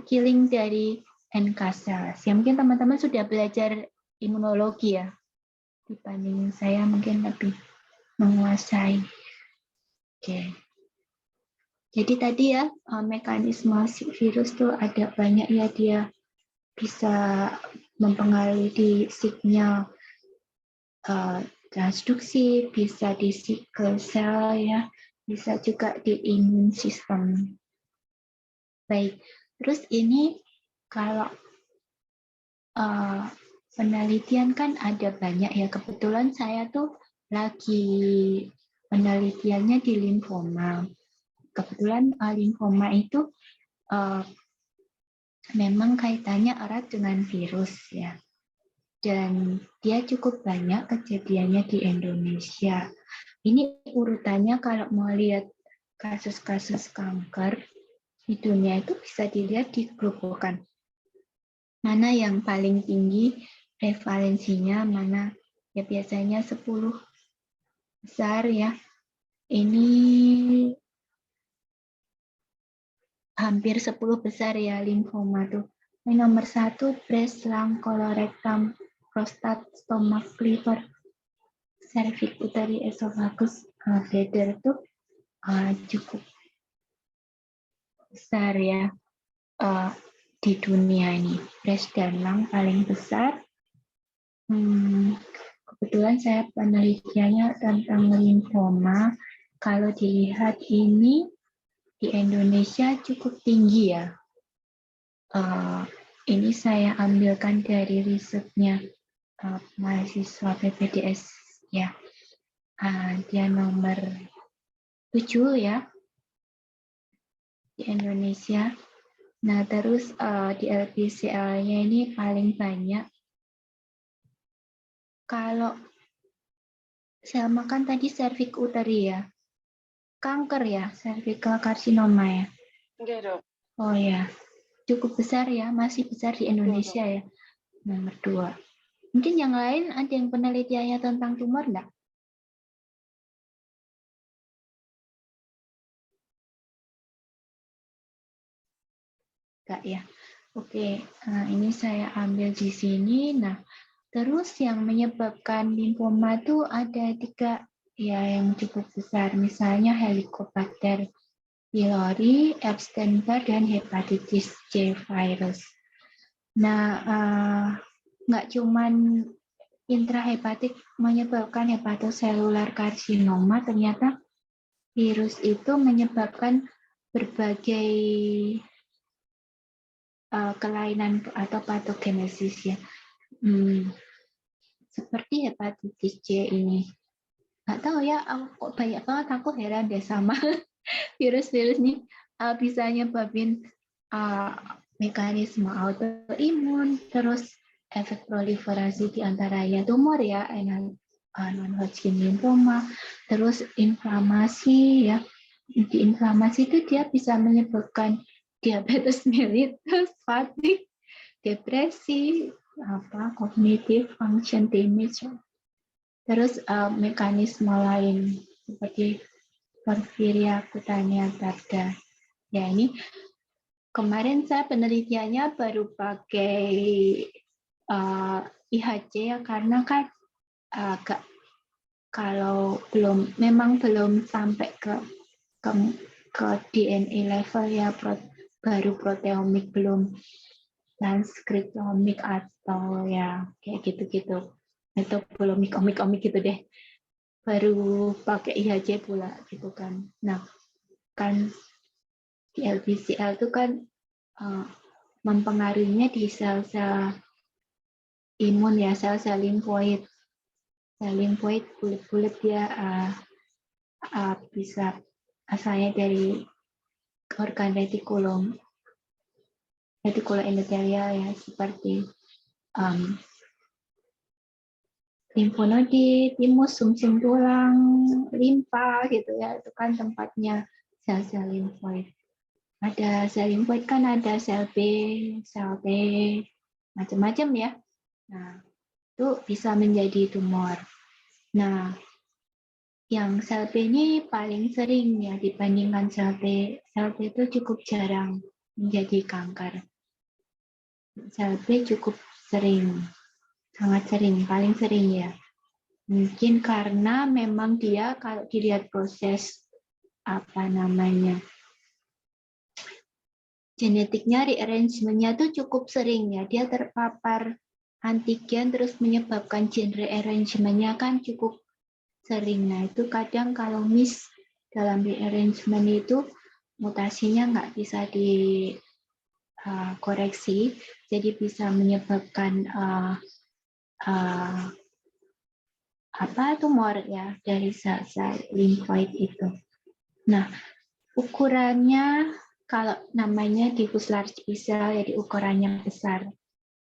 killing dari NK cells. Ya mungkin teman-teman sudah belajar imunologi ya, dibanding saya mungkin lebih menguasai. Oke. Jadi tadi ya mekanisme virus tuh ada banyak ya, dia bisa mempengaruhi di signal transduksi, bisa di sickle cell ya, bisa juga di immune system. Baik, terus ini kalau penelitian kan ada banyak ya, kebetulan saya tuh lagi penelitiannya di limfoma. Kebetulan limfoma itu memang kaitannya erat dengan virus ya. Dan dia cukup banyak kejadiannya di Indonesia. Ini urutannya kalau mau lihat kasus-kasus kanker di dunia itu bisa dilihat di gerobokan. Mana yang paling tinggi prevalensinya, mana ya biasanya 10 besar ya. Ini hampir 10 besar ya limfoma tuh. Ini nomor 1 breast, lung, colorectum, prostat, stomach, liver, cervix, uteri, esophagus, bladder tuh cukup besar ya di dunia ini. Breast dan lung paling besar. Kebetulan saya penelitiannya tentang limfoma. Kalau dilihat ini di Indonesia cukup tinggi ya. Ini saya ambilkan dari risetnya mahasiswa PPDS ya. Dia nomor 7 ya di Indonesia. Nah, terus di LBCL-nya ini paling banyak. Kalau sel makan tadi cervix uteri ya. Kanker ya, cervical carcinoma ya. Enggak, Dok. Oh ya. Cukup besar ya, masih besar di Indonesia ya. Nomor 2. Mungkin yang lain ada yang penelitiannya tentang tumor enggak? Enggak ya. Oke, ini saya ambil di sini. Nah, terus yang menyebabkan limfoma itu ada 3 ya yang cukup besar. Misalnya Helicobacter pylori, Epstein-Barr, dan hepatitis C virus. Nah, nggak cuman intrahepatik menyebabkan hepatoselular karsinoma, ternyata virus itu menyebabkan berbagai kelainan atau patogenesis ya. Seperti hepatitis C ini. Nggak tahu ya, kok banyak banget, aku heran deh sama virus-virus ini bisa nyebabin mekanisme autoimun, terus efek proliferasi di antaranya tumor ya, non-Hodgkin lymphoma, terus inflamasi ya. Di inflamasi itu dia bisa menyebabkan diabetes mellitus, fatigue, depresi, cognitive function damage. Terus mekanisme lain seperti porfiria cutanea tarda. Ya ini kemarin saya penelitiannya baru pakai IHC ya, karena kan kalau memang belum sampai ke DNA level ya, baru proteomik, belum transkriptomik atau ya kayak gitu-gitu, atau belum omik gitu deh, baru pakai IHC pula gitu kan. Nah kan di LBCL itu kan mempengaruhinya di sel-sel imun ya, sel-sel limfoid. Sel limfoid bulat-bulat dia bisa asalnya dari organ retikulum endotelial ya, seperti limfonodi, timus, sumsum tulang, limpa gitu ya, itu kan tempatnya sel-sel limfoid. Ada sel limfoid kan ada sel B, sel T, macam-macam ya. Nah, itu bisa menjadi tumor. Nah, yang sel B ini paling sering ya dibandingkan sel T. Sel T itu cukup jarang menjadi kanker. Sel B cukup sering, sangat sering, paling sering ya. Mungkin karena memang dia kalau dilihat proses genetiknya, rearrangement-nya tuh cukup sering ya. Dia terpapar antigen terus menyebabkan gene rearrangement-nya kan cukup sering. Nah itu kadang kalau miss dalam rearrangement itu mutasinya nggak bisa dikoreksi, jadi bisa menyebabkan tumor ya dari sel-sel limfoid itu. Nah ukurannya kalau namanya diffuse large B-cell, jadi ukurannya besar,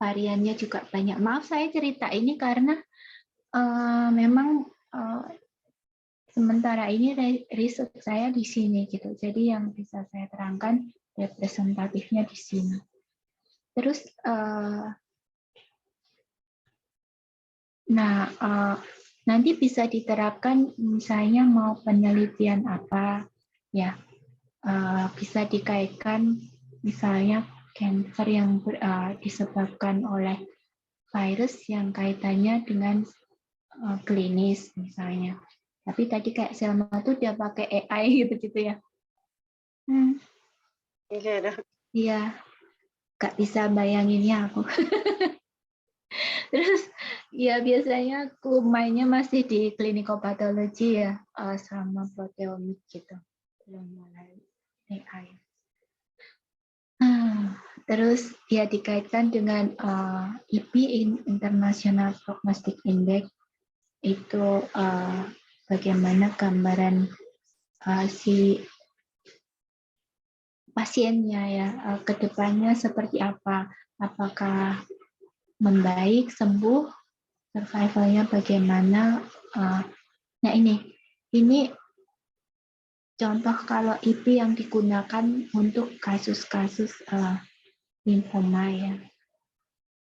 variannya juga banyak. Maaf saya cerita ini karena memang sementara ini riset saya di sini gitu. Jadi yang bisa saya terangkan representatifnya di sini. Terus nanti bisa diterapkan misalnya mau penelitian apa ya, bisa dikaitkan misalnya kanker yang disebabkan oleh virus yang kaitannya dengan klinis misalnya. Tapi tadi kayak Selma tuh dia pakai AI gitu-gitu ya. Iya, Dok. Iya, nggak bisa bayanginnya aku. Terus ya biasanya aku mainnya masih di klinikopatologi ya, sama proteomik gitu. Belum mulai AI. Terus ya dikaitkan dengan IPI, International Prognostic Index, itu bagaimana gambaran si pasiennya ya, ke depannya seperti apa, apakah membaik, sembuh, survivalnya bagaimana. Nah ini contoh kalau IP yang digunakan untuk kasus-kasus limfoma ya.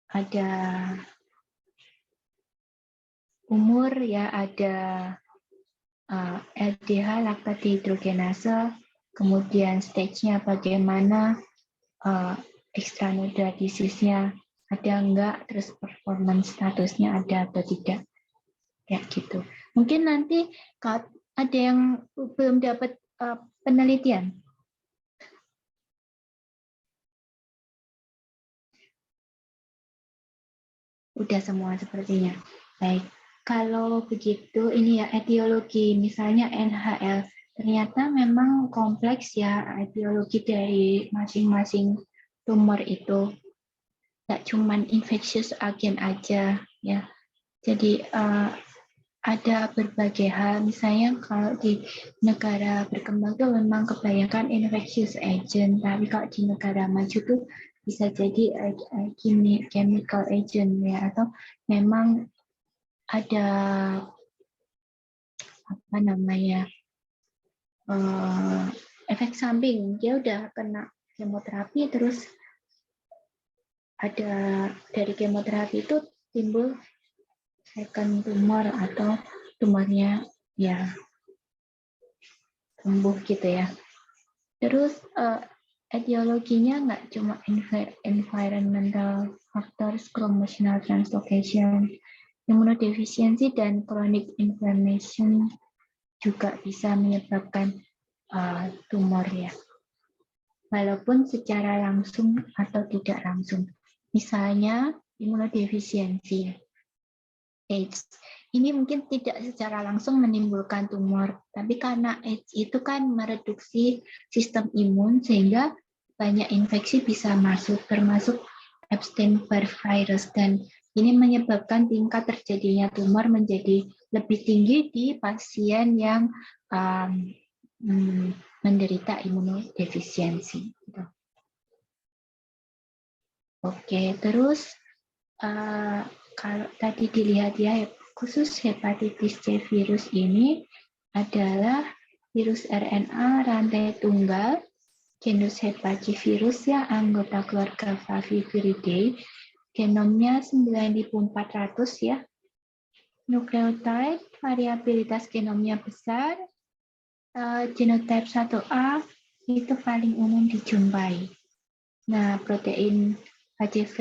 Ada umur ya, ada LDH, laktat dehidrogenase, kemudian stage-nya bagaimana, extranuclear disease-nya ada enggak, terus performance statusnya ada atau tidak, kayak gitu. Mungkin nanti kalau ada yang belum dapat penelitian. Udah semua sepertinya. Baik, kalau begitu ini ya etiologi, misalnya NHL. Ternyata memang kompleks ya etiologi dari masing-masing tumor itu. Tidak cuma infectious agent aja ya. Jadi ada berbagai hal. Misalnya kalau di negara berkembang itu memang kebanyakan infectious agent, tapi kalau di negara maju tuh bisa jadi chemical agent ya, atau memang ada apa namanya efek samping, dia udah kena kemoterapi terus ada dari kemoterapi itu timbul second tumor atau tumornya ya tumbuh gitu ya. Terus etiologinya nggak cuma environmental factors, chromosomal translocation, immunodefisiency dan chronic inflammation juga bisa menyebabkan tumor ya. Walaupun secara langsung atau tidak langsung. Misalnya imunodefisiensi AIDS. Ini mungkin tidak secara langsung menimbulkan tumor, tapi karena AIDS itu kan mereduksi sistem imun sehingga banyak infeksi bisa masuk, termasuk Epstein-Barr virus, dan ini menyebabkan tingkat terjadinya tumor menjadi lebih tinggi di pasien yang menderita imunodefisiensi. Oke, terus kalau tadi dilihat ya, khusus hepatitis C virus ini adalah virus RNA rantai tunggal, genus Hepavivirus ya, anggota keluarga Faviviridae, genomnya 9.400 ya, nukleotide, variabilitas genomnya besar, genotype 1A itu paling umum dijumpai. Nah, protein HCV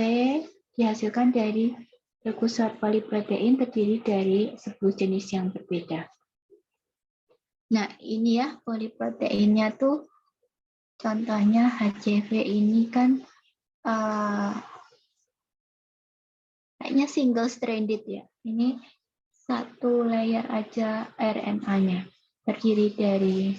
dihasilkan dari prekursor poliprotein terdiri dari 10 jenis yang berbeda. Nah, ini ya poliproteinnya tuh, contohnya HCV ini kan kayaknya single stranded ya. Ini satu layer aja RNA-nya, terdiri dari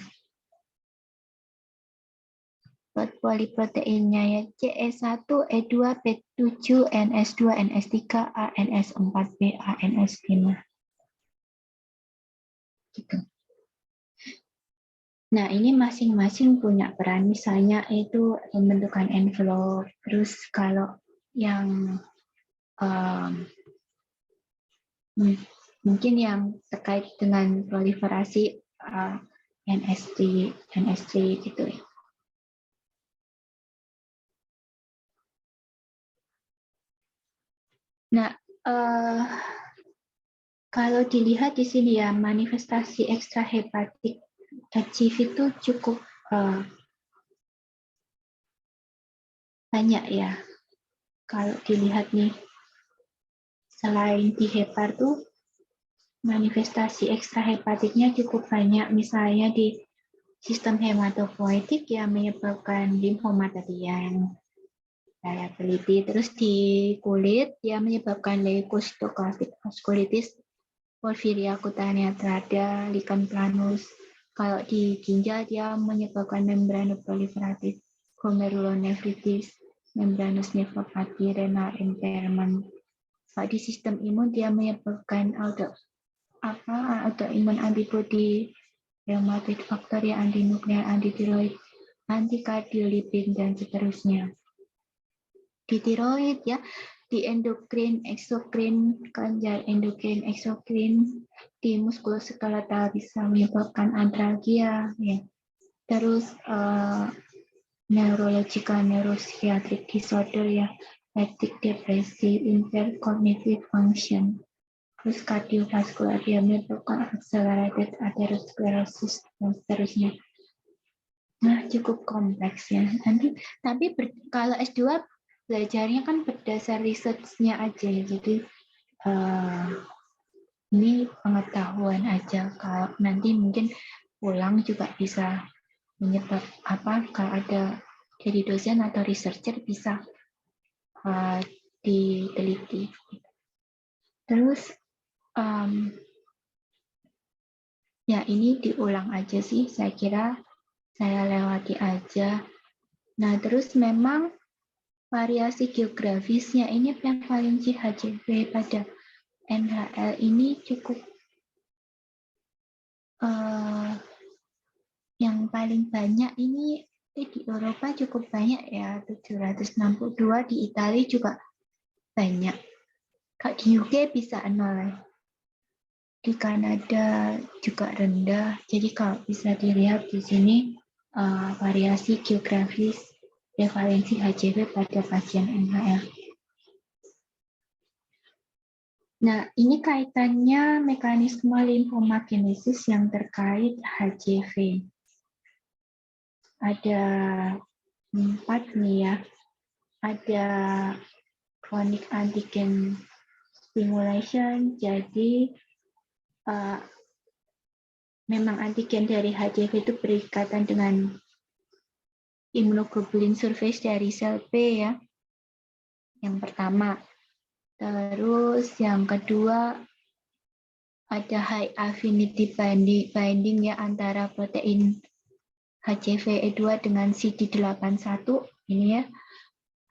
poliproteinnya ya, CE1, E2, P7, NS2, NS3, A, NS4, B, A, NS5. Gitu. Nah, ini masing-masing punya peran, misalnya itu pembentukan envelope, terus kalau yang mungkin yang terkait dengan proliferasi NS3 gitu ya. Nah, kalau dilihat di sini ya, manifestasi ekstrahepatik HIV itu cukup banyak ya. Kalau dilihat nih, selain di hepar tuh, manifestasi ekstrahepatiknya cukup banyak. Misalnya di sistem hematopoietik yang menyebabkan limfoma tadi yang saya teliti. Terus di kulit dia menyebabkan leukocitoclastic vasculitis, porfiria cutanea trada, lichen planus. Kalau di ginjal dia menyebabkan membranoproliferatif glomerulonefritis, membranous nephropathy, renal impairment. Kalau di sistem imun dia menyebabkan autoimmune antibody, rheumatoid factor, antinuklear, antitiroid, antikardiolipin, dan seterusnya. Di tiroid ya, di endokrin, eksokrin, kelenjar endokrin, eksokrin, di muskuloskeletal bisa menyebabkan artralgia ya. Terus neurological neuropsychiatric disorder ya, hectic depresi, impaired cognitive function. Terus kardiovaskular dia menyebabkan accelerated atherosclerosis dan seterusnya. Nah, cukup kompleks ya. Nanti tapi kalau S2 belajarnya kan berdasar research-nya aja ya. Jadi ini pengetahuan aja. Kalau nanti mungkin pulang juga bisa menyebab apa, kalau ada jadi dosen atau researcher bisa diteliti. Terus ya ini diulang aja sih, saya kira saya lewati aja. Nah, terus memang variasi geografisnya ini prevalensi HCV pada NHL ini cukup yang paling banyak ini Di Eropa cukup banyak ya, 762, di Italia juga banyak. Kalau di UK bisa 0, di Kanada juga rendah. Jadi kalau bisa dilihat di sini variasi geografis prevalensi HCV pada pasien NHL. Nah, ini kaitannya mekanisme limfomagenesis yang terkait HCV. Ada 4 nih ya. Ada chronic antigen stimulation, jadi memang antigen dari HCV itu berikatan dengan immunoglobulin surface dari sel B ya. Yang pertama. Terus yang kedua ada high affinity binding ya antara protein HCV-E2 dengan CD81 ini ya.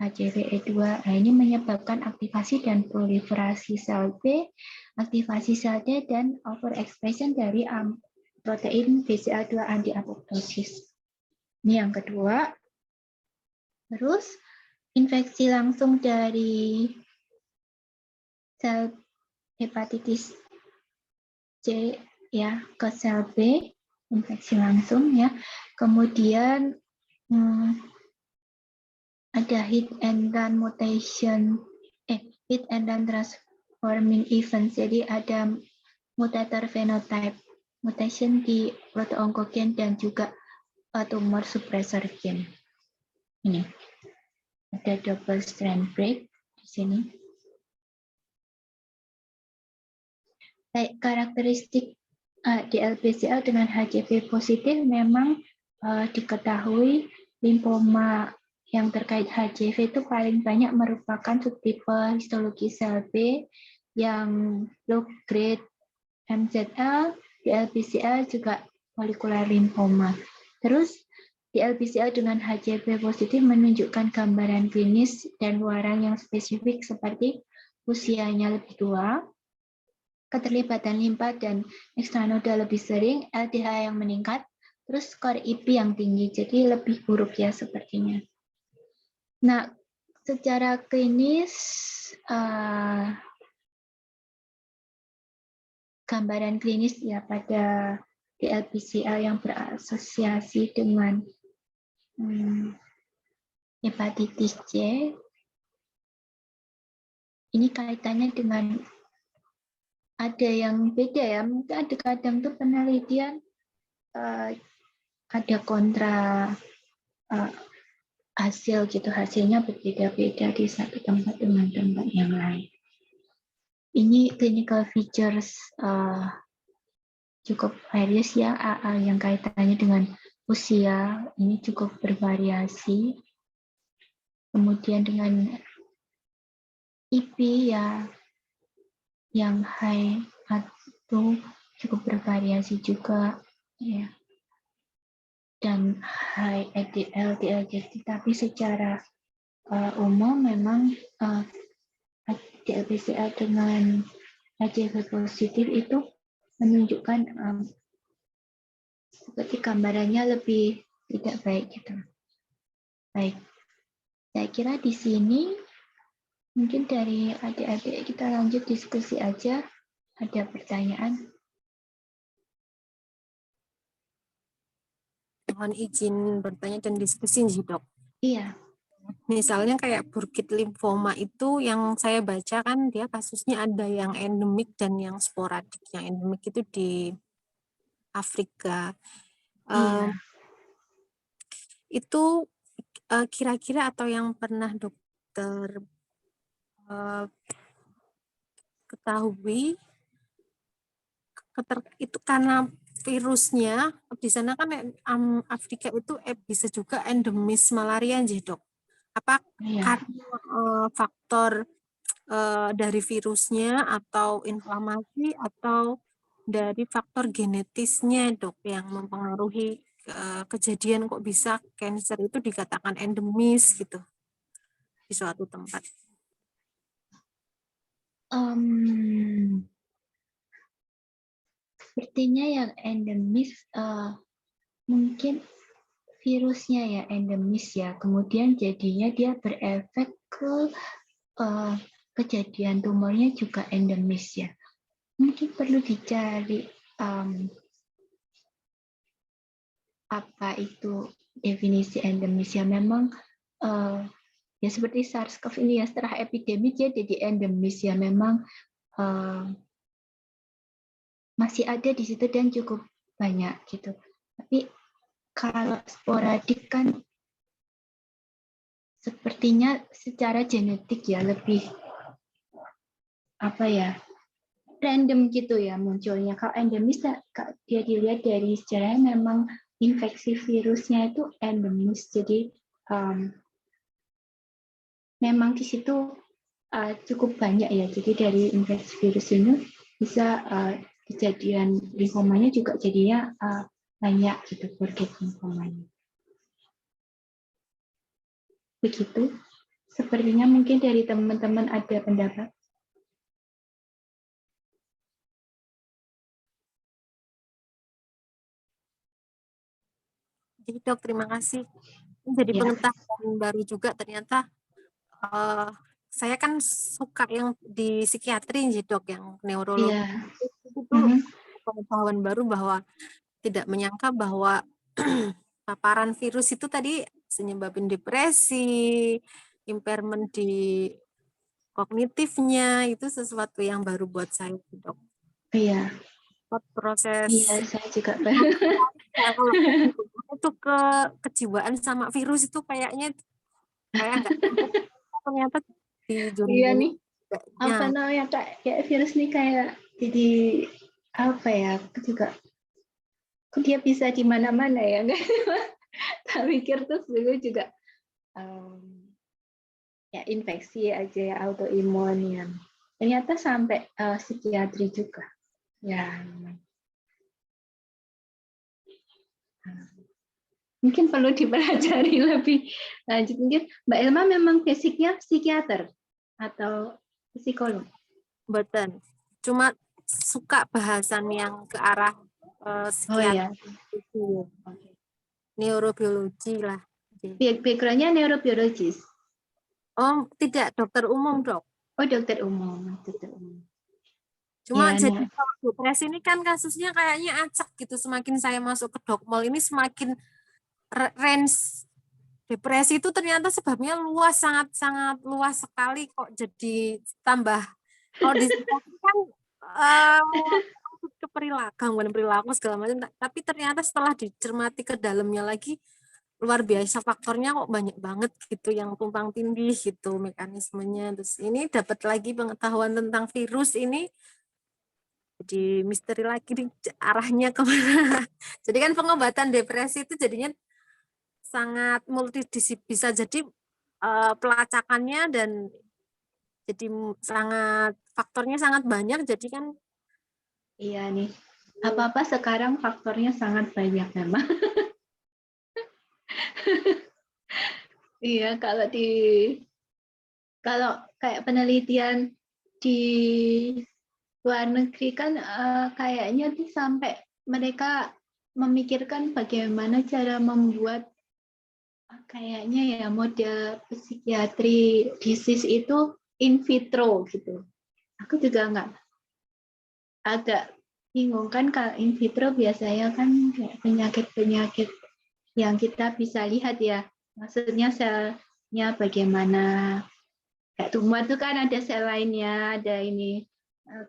HCV-E2 nah ini menyebabkan aktivasi dan proliferasi sel B, aktivasi sel D dan overexpression dari protein BCL2 anti-apoptosis. Ini yang kedua. Terus infeksi langsung dari sel hepatitis C ya ke sel B, infeksi langsung ya. Kemudian ada hit and run mutation, hit and run transforming events. Jadi ada mutator phenotype, mutation di proto-oncogen dan juga tumor suppressor gen. Ini ada double strand break di sini. Karakteristik DLBCL dengan HCV positif memang diketahui limfoma yang terkait HCV itu paling banyak merupakan subtipe histologi sel B yang low grade MZL, DLBCL juga follicular lymphoma. Terus DLBCL dengan HCV positif menunjukkan gambaran klinis dan luaran yang spesifik seperti usianya lebih tua, keterlibatan limpa dan ekstranoda lebih sering, LDH yang meningkat, terus skor IP yang tinggi, jadi lebih buruk ya sepertinya. Nah, secara klinis, gambaran klinis ya pada DLBCL yang berasosiasi dengan hepatitis C, ini kaitannya dengan ada yang beda ya, mungkin ada kadang tuh penelitian ada kontra hasil gitu, hasilnya berbeda-beda di satu tempat dengan tempat yang lain. Ini clinical features cukup various ya, yang kaitannya dengan usia ini cukup bervariasi. Kemudian dengan IP ya yang high atau cukup bervariasi juga ya. Dan high LDL, DLJ, tapi secara umum memang DLBCL dengan HCV positif itu menunjukkan seperti gambarannya lebih tidak baik gitu. Baik, saya kira di sini mungkin dari adik-adik kita lanjut diskusi aja. Ada pertanyaan? Mohon izin bertanya dan diskusi nih, Dok. Iya. Misalnya kayak Burkitt limfoma itu yang saya baca kan dia kasusnya ada yang endemik dan yang sporadik. Yang endemik itu di Afrika. Iya. Itu kira-kira atau yang pernah dokter ketahui itu karena virusnya di sana kan Afrika itu bisa juga endemis malaria sih, Dok. Apa karena faktor dari virusnya atau inflamasi atau dari faktor genetisnya, Dok, yang mempengaruhi kejadian kok bisa cancer itu dikatakan endemis gitu di suatu tempat. Sepertinya yang endemis mungkin virusnya ya endemis ya, kemudian jadinya dia berefek ke kejadian tumornya juga endemis ya. Mungkin perlu dicari apa itu definisi endemis ya. Memang ya seperti SARS-CoV ini ya, setelah epidemi dia jadi endemis ya. Memang masih ada di situ dan cukup banyak gitu. Tapi kalau sporadik kan sepertinya secara genetik ya lebih apa ya, random gitu ya munculnya. Kalau endemis dia dilihat dari sejarahnya memang infeksi virusnya itu endemis. Jadi memang di situ cukup banyak ya. Jadi dari infeksi virus ini bisa kejadian limfomanya juga jadinya banyak gitu, Burkitt limfomanya. Begitu. Sepertinya mungkin dari teman-teman ada pendapat. Jadi Dok, terima kasih. Jadi pengetahuan baru juga ternyata. Saya kan suka yang di psikiatri sih Dok, yang neurologi. Itu pengetahuan baru bahwa tidak menyangka bahwa paparan virus itu tadi menyebabkan depresi, impairment di kognitifnya, itu sesuatu yang baru buat saya, Dok. Iya. Proses. Iya, saya juga. Ya, kalau itu ke kejiwaan sama virus itu kayaknya kayak ternyata di dunia iya ini. Nih. Apa namanya kayak virus nih kayak jadi apa ya? Juga dia bisa di mana-mana ya, enggak? Tak pikir terus dulu juga ya infeksi aja ya, autoimun ya. Ternyata sampai psikiatri juga. Ya. Mungkin perlu dipelajari lebih lanjut. Mungkin Mbak Elma memang basicnya psikiater atau psikolog? Betul. Cuma suka bahasan yang ke arah psikiatri. Oh, ya. Neurobiologi lah. Background-nya neurobiologis? Oh, tidak, dokter umum, Dok. Oh, dokter umum. Dokter umum. Cuma ya, jadi kalau depresi ini kan kasusnya kayaknya acak gitu. Semakin saya masuk ke Dokmol ini semakin range depresi itu ternyata sebabnya luas, sangat luas sekali kok. Jadi tambah kalau di kan ke perilaku segala macam, tapi ternyata setelah dicermati ke dalamnya lagi luar biasa, faktornya kok banyak banget gitu yang tumpang tindih gitu mekanismenya. Terus ini dapat lagi pengetahuan tentang virus ini, jadi misteri lagi nih, arahnya kemana. Jadi kan pengobatan depresi itu jadinya sangat multidisiplin, bisa jadi pelacakannya dan jadi faktornya sangat banyak, jadi kan. Iya nih, apa-apa sekarang faktornya sangat banyak memang. Iya, kalau kayak penelitian di luar negeri kan kayaknya tuh sampai mereka memikirkan bagaimana cara membuat kayaknya ya model psikiatri disease itu in vitro gitu. Aku juga agak bingung kan, kalau in vitro biasanya kan kayak penyakit-penyakit yang kita bisa lihat ya. Maksudnya selnya bagaimana. Kayak tumor itu kan ada sel lainnya, ada ini.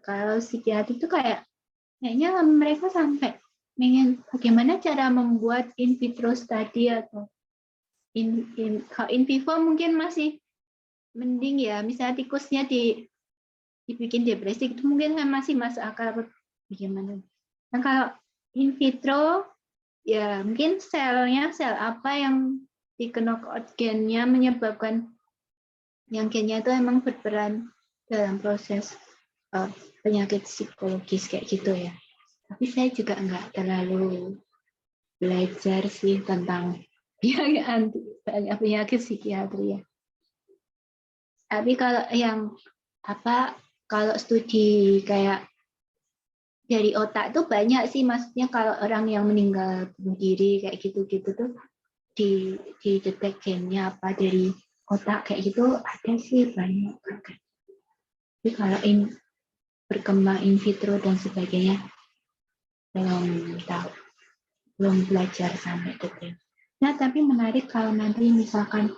Kalau psikiatri itu kayaknya mereka sampai ingin bagaimana cara membuat in vitro study atau kalau in vivo mungkin masih mending ya. Misalnya tikusnya dibikin depresi itu mungkin kan masih masuk akal bagaimana. Nah kalau in vitro ya mungkin sel apa yang di knockout gennya menyebabkan yang gennya itu emang berperan dalam proses penyakit psikologis kayak gitu ya. Tapi saya juga nggak terlalu belajar sih tentang penyakit psikiatri ya. Tapi kalau kalau studi kayak dari otak tuh banyak sih, maksudnya kalau orang yang meninggal bunuh diri kayak gitu tuh didetek gennya apa dari otak kayak gitu ada sih banyak. Tapi kalau berkembang in vitro dan sebagainya belum tahu, belum belajar sampai detail. Nah, tapi menarik kalau nanti misalkan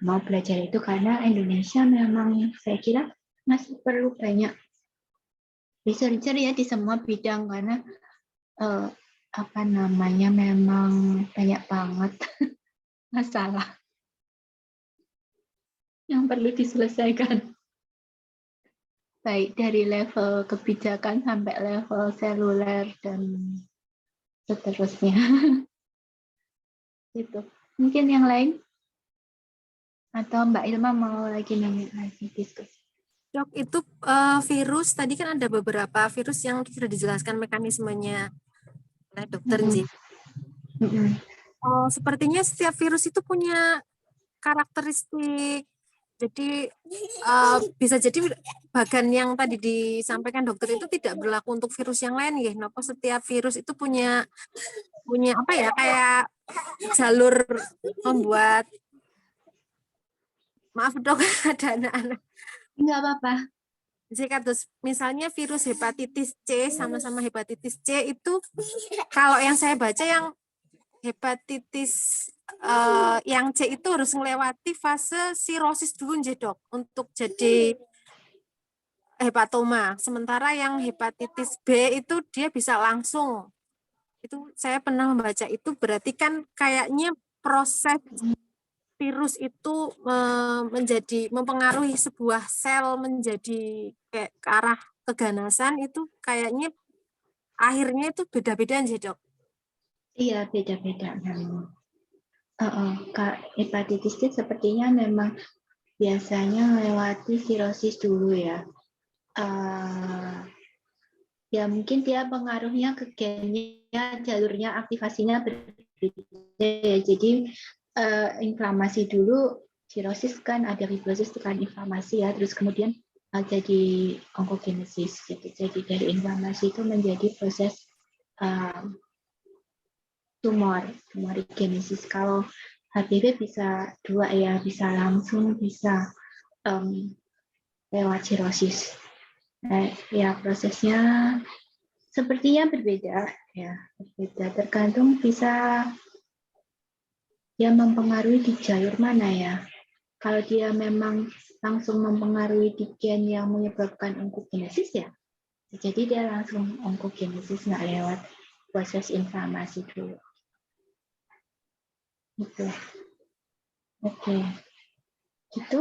mau belajar itu karena Indonesia memang saya kira masih perlu banyak researcher ya di semua bidang karena memang banyak banget masalah yang perlu diselesaikan. Baik dari level kebijakan sampai level seluler dan seterusnya. Gitu. Mungkin yang lain? Atau Mbak Ilma mau lagi nanya lagi diskusi? Dok, itu virus, tadi kan ada beberapa virus yang sudah dijelaskan mekanismenya oleh dokter J. Sepertinya setiap virus itu punya karakteristik. Jadi bisa jadi bagan yang tadi disampaikan dokter itu tidak berlaku untuk virus yang lain ya. Kenapa setiap virus itu punya apa ya, kayak jalur membuat, maaf dok, ada anak-anak. Enggak apa-apa. Jika misalnya virus hepatitis C sama-sama hepatitis C itu, kalau yang saya baca yang hepatitis yang C itu harus melewati fase sirosis dulu dok untuk jadi hepatoma. Sementara yang hepatitis B itu dia bisa langsung. Itu saya pernah membaca, itu berarti kan kayaknya proses virus itu mempengaruhi sebuah sel menjadi kayak ke arah keganasan, itu kayaknya akhirnya itu beda-beda aja dok. Iya, beda-beda memang. Hepatitis C sepertinya memang biasanya melewati sirosis dulu ya. Ya mungkin dia pengaruhnya ke gennya, jalurnya, aktivasinya berbeda ya. Jadi inflamasi dulu, sirosis kan ada fibrosis itu kan inflamasi ya, terus kemudian jadi onkogenesis gitu. Jadi dari inflamasi itu menjadi proses tumorigenesis. Kalau HPV bisa dua ya, bisa langsung, bisa lewat sirosis. Ya prosesnya sepertinya berbeda ya, berbeda tergantung bisa ya mempengaruhi di jalur mana ya. Kalau dia memang langsung mempengaruhi di gen yang menyebabkan onkogenesis ya, jadi dia langsung onkogenesis nggak lewat proses inflamasi dulu. Gitu. Oke. Gitu.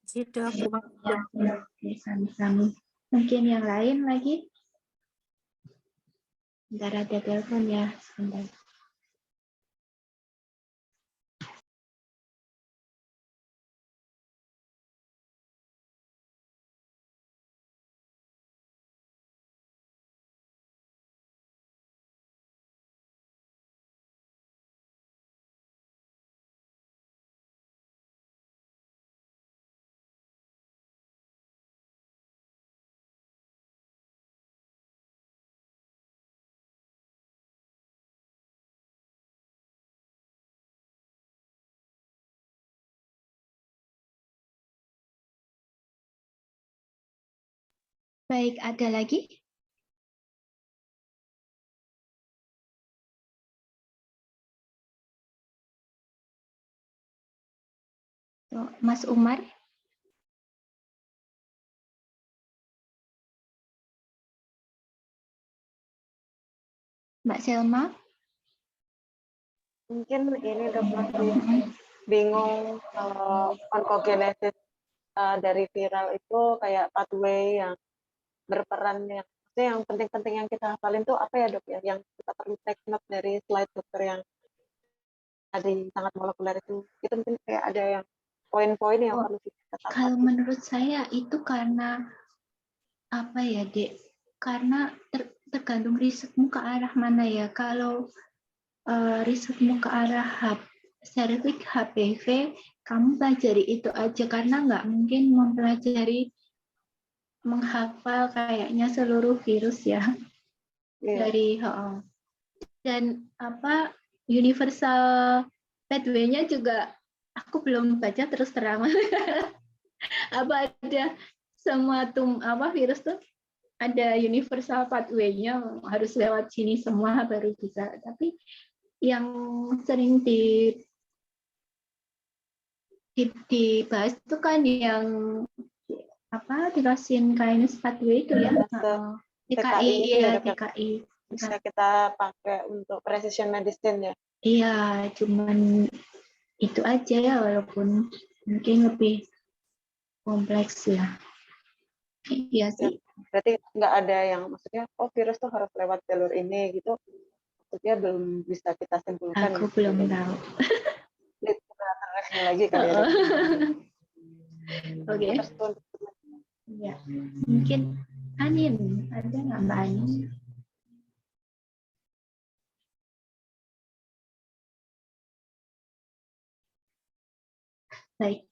Gitu. Oke, sami-sami. Mungkin yang lain lagi? Bentar ada telepon ya, sebentar. Baik, ada lagi? Mas Umar? Mbak Selma? Mungkin ini dok masih bingung kalau onkogenesis dari viral itu kayak pathway yang berperan yang penting-penting yang kita hafalin tuh apa ya dok ya, yang kita perlu take note dari slide dokter yang tadi sangat molekuler itu mungkin kayak ada yang poin-poin yang perlu kita tahu. Kalau menurut saya itu karena apa ya Dek? Karena tergantung risetmu ke arah mana ya. Kalau risetmu ke arah cervix HPV, kamu pelajari itu aja karena nggak mungkin menghafal kayaknya seluruh virus ya. Dari dan universal pathway-nya juga aku belum baca terus terang. Apa ada semua virus tuh ada universal pathway-nya, harus lewat sini semua baru bisa. Tapi yang sering dibahas itu kan yang tyrosine kinase pathway itu ya. TKI, iya TKI. Bisa kita pakai untuk precision medicine ya. Iya, cuman itu aja ya, walaupun mungkin lebih kompleks ya. Iya sih. Berarti nggak ada yang maksudnya, virus tuh harus lewat jalur ini gitu. Maksudnya belum bisa kita simpulkan. Aku belum tahu. Literaturnya lagi kali ya. Oke. Ya, mungkin Anin, ada nggak Mbak Anin? Baik.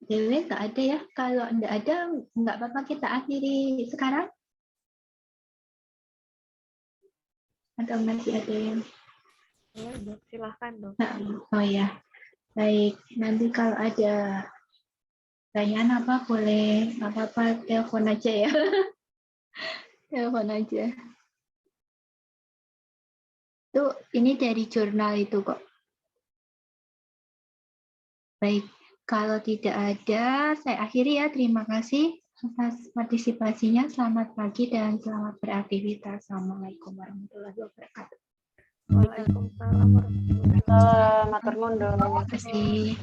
Dewi nggak ada ya. Kalau nggak ada, nggak apa-apa kita akhiri sekarang. Atau masih ada yang? Silahkan dong. Oh ya, baik. Nanti kalau ada pertanyaan boleh apa-apa telepon aja ya. Telepon aja. Tuh, ini dari jurnal itu kok. Baik. Kalau tidak ada, saya akhiri ya. Terima kasih atas partisipasinya. Selamat pagi dan selamat beraktivitas. Assalamualaikum warahmatullahi wabarakatuh. Waalaikumsalam warahmatullahi wabarakatuh. Terima kasih.